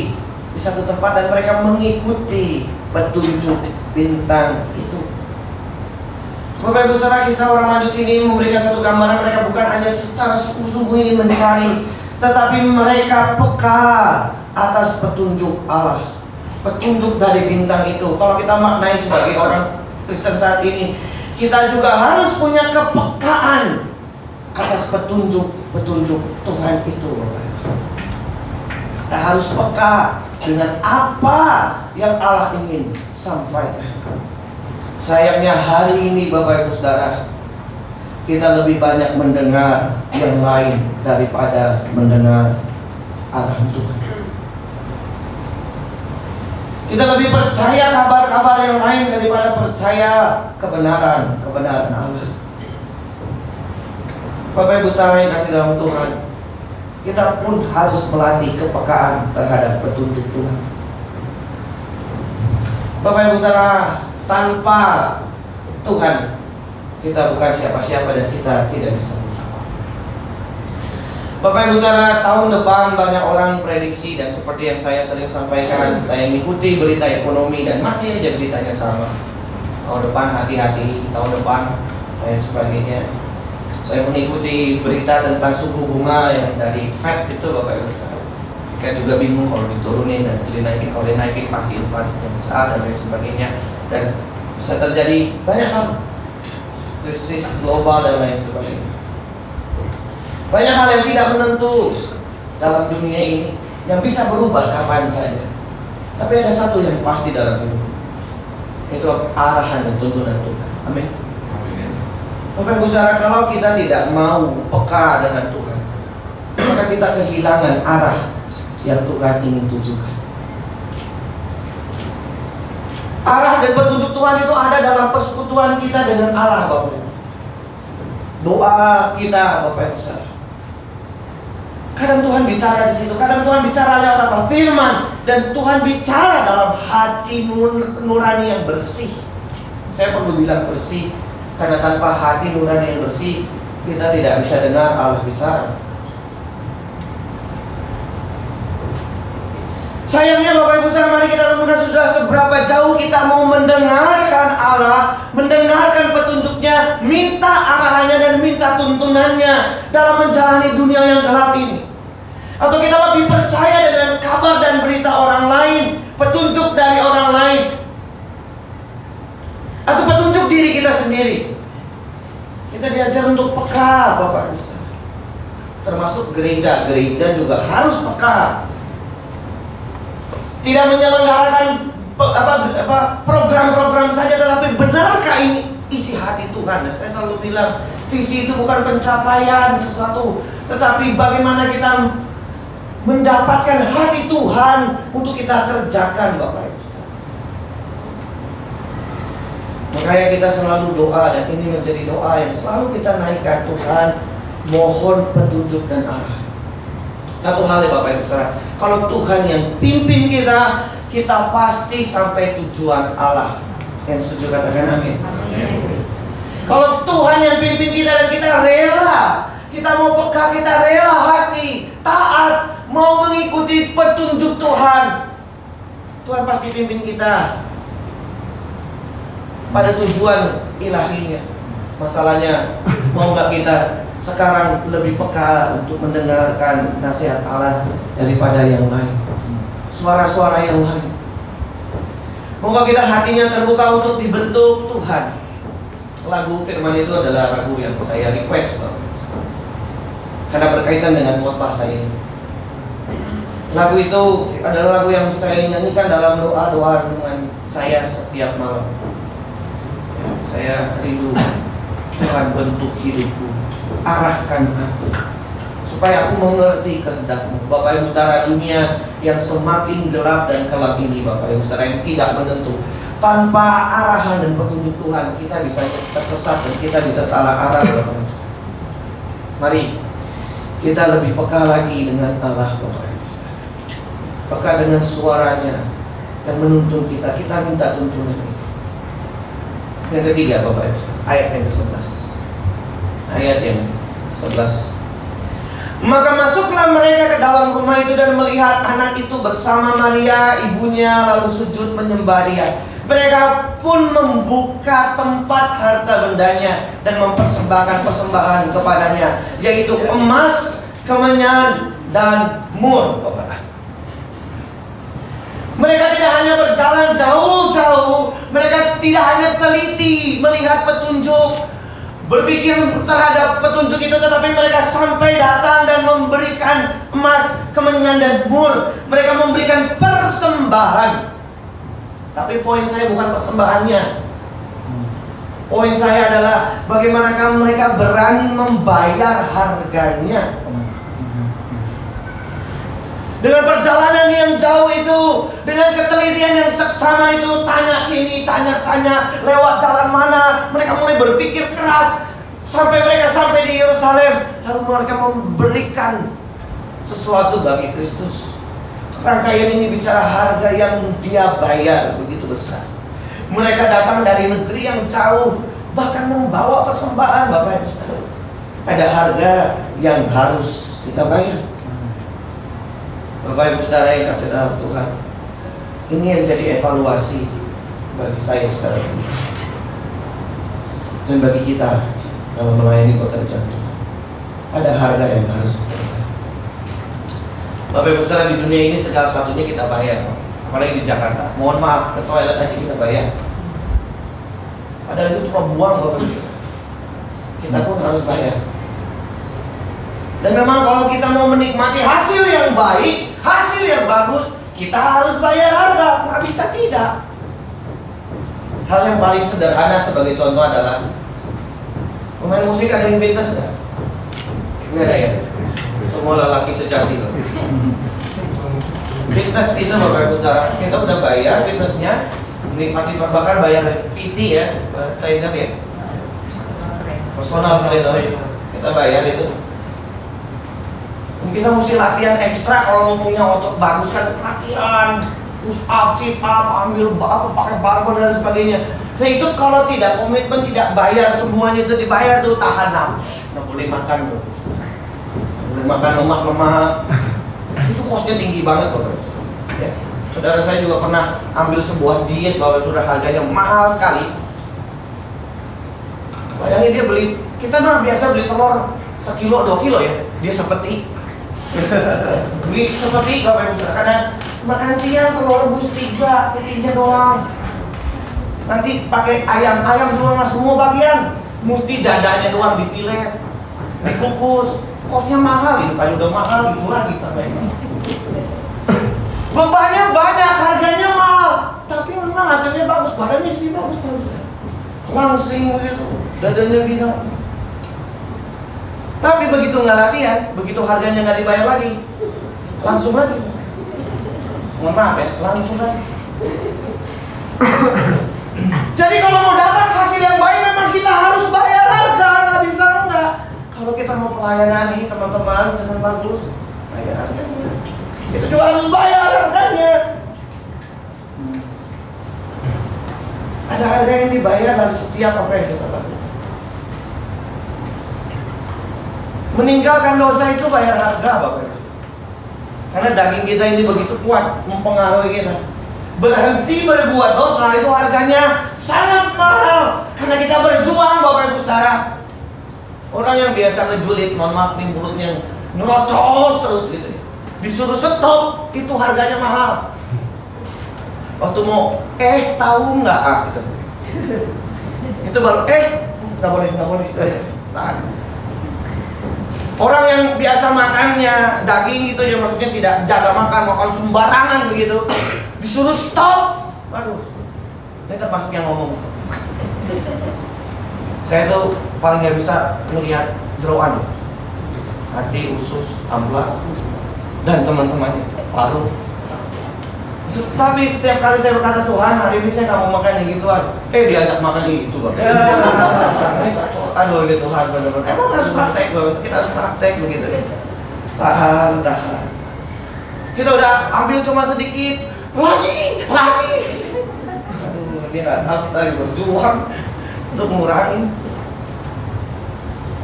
di satu tempat dan mereka mengikuti petunjuk bintang itu. Bapak Ibu saudara, kisah orang Majus ini memberikan satu gambaran mereka bukan hanya secara sungguh-sungguh ingin mencari, tetapi mereka peka atas petunjuk Allah, petunjuk dari bintang itu. Kalau kita maknai sebagai orang Kristen saat ini, kita juga harus punya kepekaan atas petunjuk Tuhan itu. Kita harus peka dengan apa yang Allah ingin sampaikan. Sayangnya hari ini Bapak Ibu saudara, kita lebih banyak mendengar yang lain daripada mendengar arahan Tuhan. Kita lebih percaya kabar-kabar yang lain daripada percaya kebenaran Allah. Bapak Ibu saudara yang kasih dalam Tuhan, kita pun harus melatih kepekaan terhadap petunjuk Tuhan. Bapak Ibu saudara, tanpa Tuhan kita bukan siapa-siapa dan kita tidak bisa apa. Bapak Ibu saudara, tahun depan banyak orang prediksi, dan seperti yang saya sering sampaikan, saya mengikuti berita ekonomi dan masih aja beritanya sama. Tahun depan hati-hati, tahun depan dan sebagainya. Saya mengikuti berita tentang suku bunga yang dari Fed itu, Bapak Ibu saudara. Kita juga bingung kalau diturunin dan dinaikin, kalau dinaikin pasti inflasinya besar dan lain sebagainya, dan bisa terjadi banyak hal, krisis global dan lain sebagainya. Banyak hal yang tidak menentu dalam dunia ini yang bisa berubah kapan saja. Tapi ada satu yang pasti dalam hidup, itu arahan dan tuntunan Tuhan. Amin. Bapak Ibu saudara, kalau kita tidak mau peka dengan Tuhan, maka kita kehilangan arah yang Tuhan ingin tujukan. Arah dan petunjuk Tuhan itu ada dalam persekutuan kita dengan Allah, Bapak Ibu. Doa kita, Bapak Ibu saudara. Kadang Tuhan bicara di situ, kadang Tuhan bicara lewat apa? Firman, dan Tuhan bicara dalam hati nurani yang bersih. Saya perlu bilang bersih, karena tanpa hati nurani yang bersih, kita tidak bisa dengar Allah bicara. Sayangnya Bapak Ibu saudara, mari kita renungkan sudah seberapa jauh kita mau mendengarkan Allah, mendengarkan petunjuknya, minta arahannya dan minta tuntunannya dalam menjalani dunia yang gelap ini. Atau kita lebih percaya dengan kabar dan berita orang lain, petunjuk dari orang lain, atau petunjuk diri kita sendiri. Kita diajar untuk peka, Bapak Ibu saudara. Termasuk gereja juga harus peka. Tidak menyelenggarakan program-program saja, tetapi benarkah ini isi hati Tuhan? Dan saya selalu bilang, visi itu bukan pencapaian sesuatu, tetapi bagaimana kita mendapatkan hati Tuhan untuk kita kerjakan, Bapak Ibu saudara. Makanya kita selalu doa, dan ini menjadi doa yang selalu kita naikkan. Tuhan, mohon petunjuk dan arah. Satu hal ya Bapak Ibu saudara, kalau Tuhan yang pimpin kita, kita pasti sampai tujuan Allah. Yang setuju katakan amin. Kalau Tuhan yang pimpin kita dan kita rela, kita mau peka, kita rela hati, taat, mau mengikuti petunjuk Tuhan, Tuhan pasti pimpin kita pada tujuan ilahinya. Masalahnya, mau gak kita sekarang lebih peka untuk mendengarkan nasihat Allah daripada yang lain, suara-suara yang lain. Moga kita hatinya terbuka untuk dibentuk Tuhan. Lagu firman itu adalah lagu yang saya request karena berkaitan dengan khotbah saya ini. Lagu itu adalah lagu yang saya nyanyikan dalam doa-doa renungan saya setiap malam. Saya rindu, Tuhan bentuk hidupku, arahkan aku supaya aku mengerti kehendak-Mu. Bapak Ibu saudara, dunia yang semakin gelap dan kelam ini, Bapak Ibu saudara, yang tidak menentu, Tanpa arahan dan petunjuk Tuhan, kita bisa tersesat dan kita bisa salah arah. Bapak Ibu. Mari kita lebih peka lagi dengan Allah, Bapak Ibu. Peka dengan suaranya yang menuntun kita. Kita minta tuntunan itu. Yang ketiga, Bapak Ibu, ayat yang ke-11. Ayat yang ke-11. Maka masuklah mereka ke dalam rumah itu dan melihat anak itu bersama Maria ibunya, lalu sujud menyembah Dia. Mereka pun membuka tempat harta bendanya dan mempersembahkan persembahan kepadanya, yaitu emas, kemenyan, dan mur. Mereka tidak hanya berjalan jauh-jauh, mereka tidak hanya teliti melihat petunjuk, berpikir terhadap petunjuk itu, tetapi mereka sampai datang dan memberikan emas, kemenyan, dan mur. Mereka memberikan persembahan. Tapi poin saya bukan persembahannya. Poin saya adalah bagaimanakah mereka berani membayar harganya. Dengan perjalanan yang jauh itu, dengan ketelitian yang seksama itu, tanya sini, tanya sana, lewat jalan mana, mereka mulai berpikir keras sampai mereka sampai di Yerusalem. Lalu mereka memberikan sesuatu bagi Kristus. Rangkaian ini bicara harga yang Dia bayar begitu besar. Mereka datang dari negeri yang jauh, bahkan membawa persembahan. Bapak Ibu Saudara, ada harga yang harus kita bayar. Bapak Ibu Saudara yang kasih dalam Tuhan, ini yang jadi evaluasi bagi saya secara pribadi dan bagi kita dalam melayani pekerjaan Tuhan. Ada harga yang harus kita bayar. Bapak Ibu Saudara, di dunia ini segala satunya kita bayar. Apalagi di Jakarta, mohon maaf, ke toilet aja kita bayar. Padahal itu cuma buang, Bapak Ibu Saudara. Kita pun harus bayar. Dan memang kalau kita mau menikmati hasil yang baik, hasil yang bagus, kita harus bayar harga. Nggak bisa tidak. Hal yang paling sederhana sebagai contoh adalah pemain musik. Ada yang fitness nggak? Nggak ada ya? Semua lelaki sejati loh. Fitness itu Bapak Ibu Saudara, kita udah bayar fitnessnya, menikmati, bahkan bayar PT ya, trainer ya, personal trainer, kita bayar itu. Kita mesti latihan ekstra kalau mau punya otot bagus kan, latihan push up, sit up, ambil apa, pakai barbel dan sebagainya. Nah itu kalau tidak komitmen, tidak bayar, semuanya itu dibayar tuh, tahan. Nggak boleh makan, boleh makan lemak-lemak. Itu kosnya tinggi banget Bapak Ibu. Ya. Saudara saya juga pernah ambil sebuah diet bahwa itu udah harganya mahal sekali. Bayangin dia beli, kita mah biasa beli telur 1 kilo, 2 kilo ya. Dia sepeti. Beli sepeti Bapak Ibu Saudara, karena makan siang telur rebus 3, petinya doang. Nanti pakai ayam juga nggak semua bagian, mesti dadanya doang dipilih, dikukus. Kosnya mahal gitu, kayu udah mahal gitu lagi tambahin. Bebannya banyak, harganya mahal, tapi memang hasilnya bagus, badannya jadi bagus. Langsing begitu, dadanya bilang. Tapi begitu nggak latihan, begitu harganya nggak dibayar lagi, langsung lagi. Mohon maaf ya, langsung lagi. Jadi kalau mau dapat hasil yang baik, memang kita harus bayar harga, nggak bisa enggak. Kalau kita mau pelayanan ini teman-teman dengan bagus, bayar harganya. Itu juga harus bayar harganya. Ada harga yang dibayar dari setiap apa yang kita lakukan. Meninggalkan dosa itu bayar harga Bapak Ibu. Karena daging kita ini begitu kuat mempengaruhi kita. Berhenti berbuat dosa itu harganya sangat mahal. Karena kita berjuang Bapak Ibu Saudara. Orang yang biasa ngejulit, mohon maaf nih, mulutnya nyelocos terus gitu, disuruh stop, itu harganya mahal. Waktu mau, tahu nggak gitu. Itu baru, nggak boleh. Tahan. Orang yang biasa makannya daging gitu ya, maksudnya tidak jaga makan sembarangan begitu, disuruh stop. Waduh, ini termasuk yang ngomong. Saya tuh paling nggak bisa melihat jeroan, hati, usus, ampla, dan teman-temannya paru. Tapi setiap kali saya berkata, Tuhan hari ini saya nggak mau makan yang gituan, diajak makan yang gitu Bang. Aduh ini Tuhan benar-benar. Emang harus praktek Bang, kita harus praktek begitu. Tahan. Kita udah ambil cuma sedikit, lagi. Aduh ini nggak tahu, kita lagi berjuang untuk mengurangi.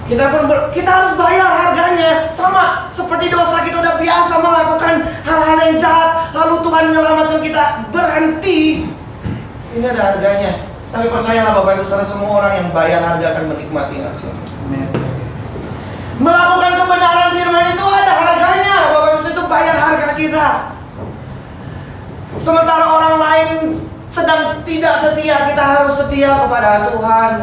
Kita harus bayar harganya. Sama seperti dosa, kita udah biasa melakukan hal-hal yang jahat, lalu Tuhan menyelamatkan kita, berhenti. Ini ada harganya. Tapi percayalah Bapak Ibu Saudara, semua orang yang bayar harga akan menikmati hasil. Melakukan kebenaran firman itu ada harganya. Bapak Ibu Saudara, itu bayar harga kita. Sementara orang lain sedang tidak setia, kita harus setia kepada Tuhan.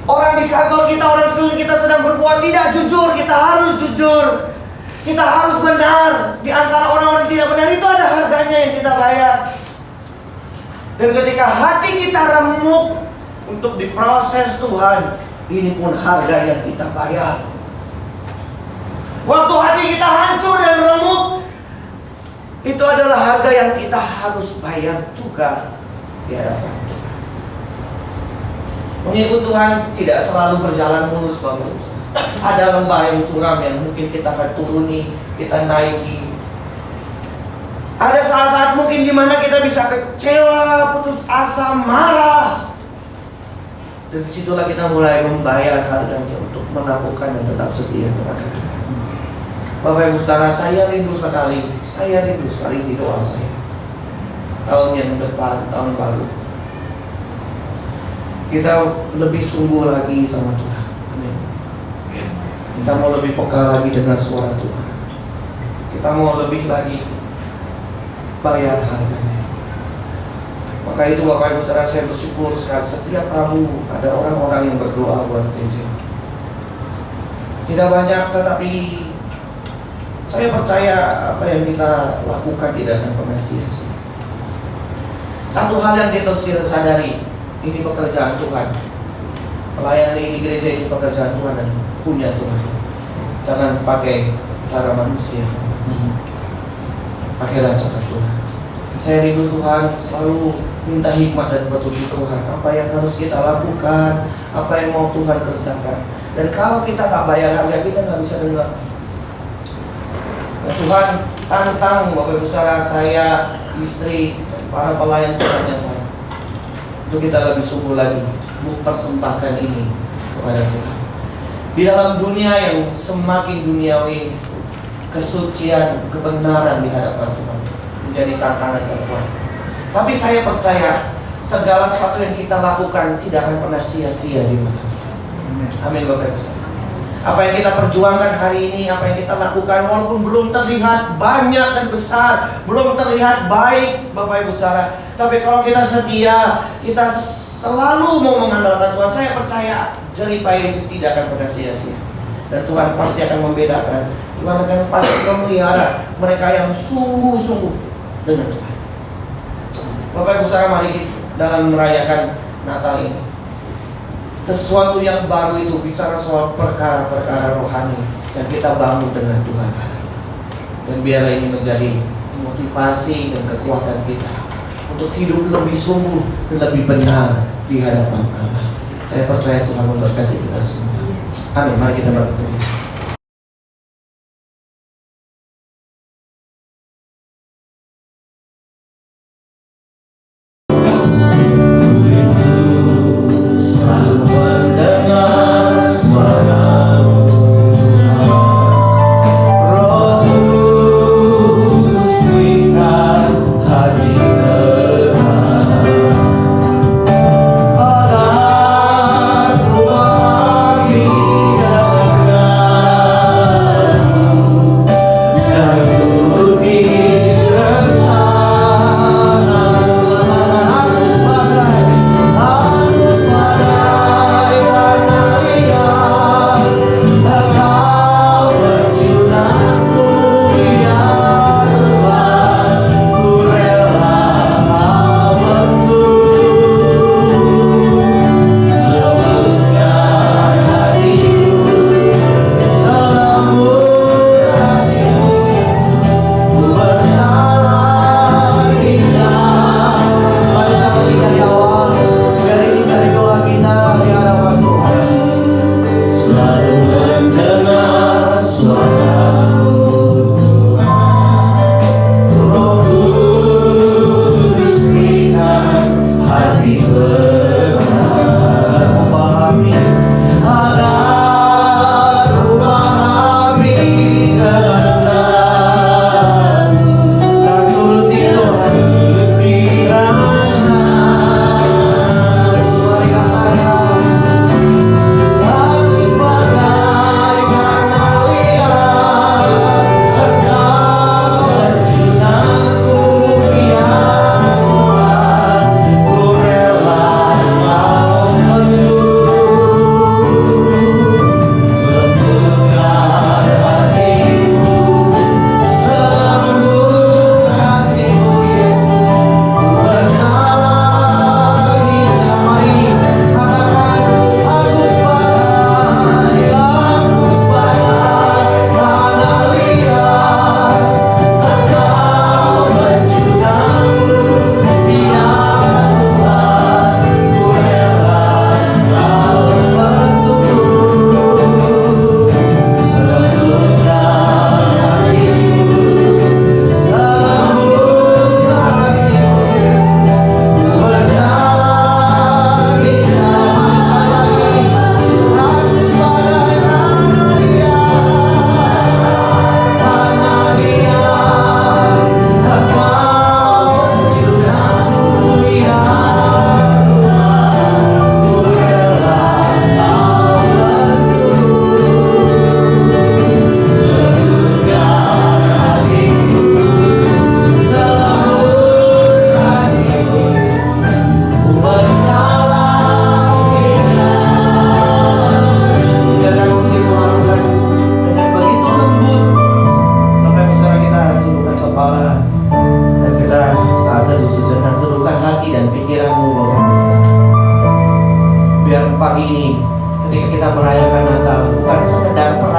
Orang di kantor kita, orang sekeliling kita sedang berbuat tidak jujur, kita harus jujur. Kita harus benar. Di antara orang-orang tidak benar itu ada harganya yang kita bayar. Dan ketika hati kita remuk untuk diproses Tuhan, ini pun harga yang kita bayar. Waktu hati kita hancur dan remuk, itu adalah harga yang kita harus bayar juga di hadapan Tuhan. Mengikut Tuhan tidak selalu berjalan mulus Bapak. Ada lembah yang curam yang mungkin kita akan turuni, kita naiki. Ada saat-saat mungkin di mana kita bisa kecewa, putus asa, marah. Dan disitulah kita mulai membayar harganya untuk melakukan dan tetap setia kepada Tuhan. Bapak Ibu Saudara, saya rindu sekali di doa saya. Tahun yang depan, tahun baru, kita lebih sungguh lagi sama Tuhan. Amin. Kita mau lebih peka lagi dengar suara Tuhan. Kita mau lebih lagi bayar harganya. Maka itu Bapak Ibu Saudara, saya bersyukur sekali setiap Rabu ada orang-orang yang berdoa buat gereja. Tidak banyak, tetapi saya percaya apa yang kita lakukan tidak akan pernah sia-sia. Satu hal yang kita harus sadari, ini pekerjaan Tuhan. Pelayanan ini gereja ini pekerjaan Tuhan dan punya Tuhan. Jangan pakai cara manusia. Pakailah cara Tuhan. Saya rindu Tuhan, selalu minta hikmat dan petunjuk Tuhan. Apa yang harus kita lakukan, apa yang mau Tuhan kerjakan. Dan kalau kita nggak bayar harga, kita nggak bisa dengar. Nah, Tuhan tantang Bapak Ibu Saudara, saya, istri, para pelayan Tuhan yang lain, untuk kita lebih sungguh lagi mempersembahkan ini kepada Tuhan. Di dalam dunia yang semakin duniawi, kesucian, kebenaran di hadapan Tuhan menjadi tantangan terkuat. Tapi saya percaya segala sesuatu yang kita lakukan tidak akan pernah sia-sia di mata Tuhan. Amin Bapak Ibu. Apa yang kita perjuangkan hari ini, apa yang kita lakukan, walaupun belum terlihat banyak dan besar, belum terlihat baik Bapak Ibu Saudara, tapi kalau kita setia, kita selalu mau mengandalkan Tuhan, saya percaya jeripaya itu tidak akan pernah sia-sia. Dan Tuhan pasti akan membedakan. Tuhan akan pasti memelihara mereka yang sungguh-sungguh dengan Tuhan. Bapak Ibu Saudara, mari dalam merayakan Natal ini, sesuatu yang baru itu bicara soal perkara-perkara rohani yang kita bangun dengan Tuhan. Dan biarlah ini menjadi motivasi dan kekuatan kita untuk hidup lebih sungguh dan lebih benar di hadapan Allah. Saya percaya Tuhan memberkati kita semua. Amin. Mari kita berdoa. Agar rumah kami dapat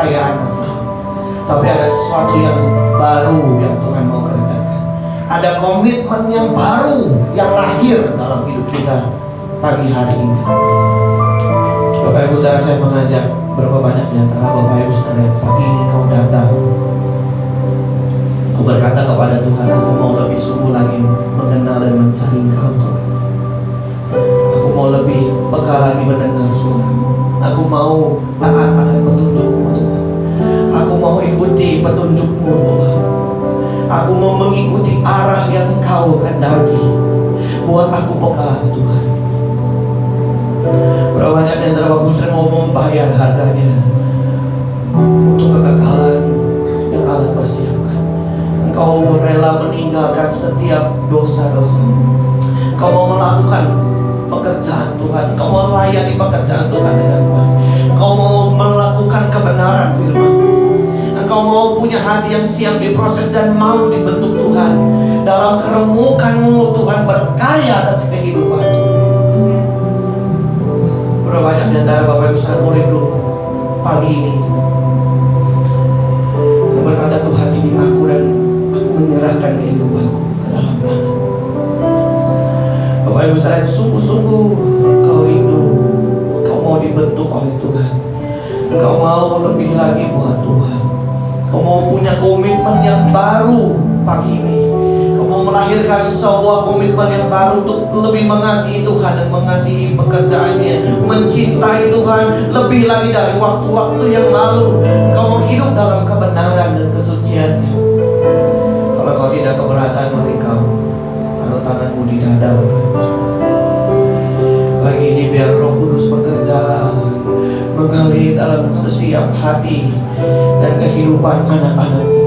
kekayaan Engkau, tapi ada sesuatu yang baru yang Tuhan mau kerjakan. Ada komitmen yang baru yang lahir dalam hidup kita pagi hari ini. Bapak Ibu saudara, saya mengajak berapa banyak di antara Bapak Ibu saudara pagi ini kau datang, kau berkata kepada Tuhan, aku mau lebih sungguh lagi mengenal dan mencari Engkau Tuhan. Aku mau lebih peka lagi mendengar suara-Mu. Aku mau taat akan petunjuk-Mu Tuhan. Aku mau ikuti petunjuk-Mu Tuhan. Aku mau mengikuti arah yang Engkau kehendaki. Buat aku peka Tuhan. Berapa banyak di antara Bapak Ibu mau membayar harganya untuk kekekalan yang Allah persiapkan. Engkau rela meninggalkan setiap dosa-dosa. Engkau mau melakukan pekerjaan Tuhan. Engkau mau melayani pekerjaan Tuhan dengan baik. Engkau mau melakukan kebenaran firman. Engkau mau punya hati yang siap diproses dan mau dibentuk Tuhan. Dalam keremukan-Mu Tuhan berkarya atas kehidupan. Berapa banyak di antara Bapak Ibu saudara rindu pagi ini yang berkata, Tuhan, ini aku dan aku menyerahkan kehidupanku ke dalam tangan-Mu. Bapak Ibu saudara, sungguh-sungguh Engkau rindu, Engkau mau dibentuk oleh Tuhan. Engkau mau lebih lagi buat Tuhan. Engkau mau punya komitmen yang baru pagi ini. Engkau mau melahirkan sebuah komitmen yang baru untuk lebih mengasihi Tuhan dan mengasihi pekerjaannya, mencintai Tuhan lebih lagi dari waktu-waktu yang lalu. Engkau mau hidup dalam kebenaran dan kesuciannya. Kalau kau tidak keberatan, mari kau taruh tanganmu di dada Bapak Ibu saudara. Pagi ini biar Roh Kudus bekerja mengalir dalam setiap hati dan kehidupan anak-anak-Mu.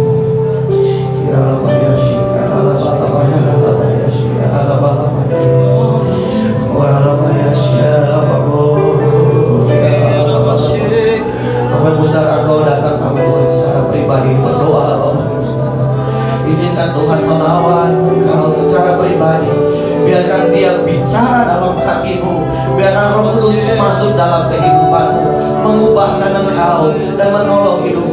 Bapak Ibu saudara, Engkau datang sama Tuhan secara pribadi, berdoa Bapak Ibu saudara. Izinkan Tuhan melawan engkau secara pribadi. Biarkan Dia bicara dalam hatimu. Biarkan Roh Kudus masuk dalam kehidupanmu, mengubahkan engkau dan menolong hidup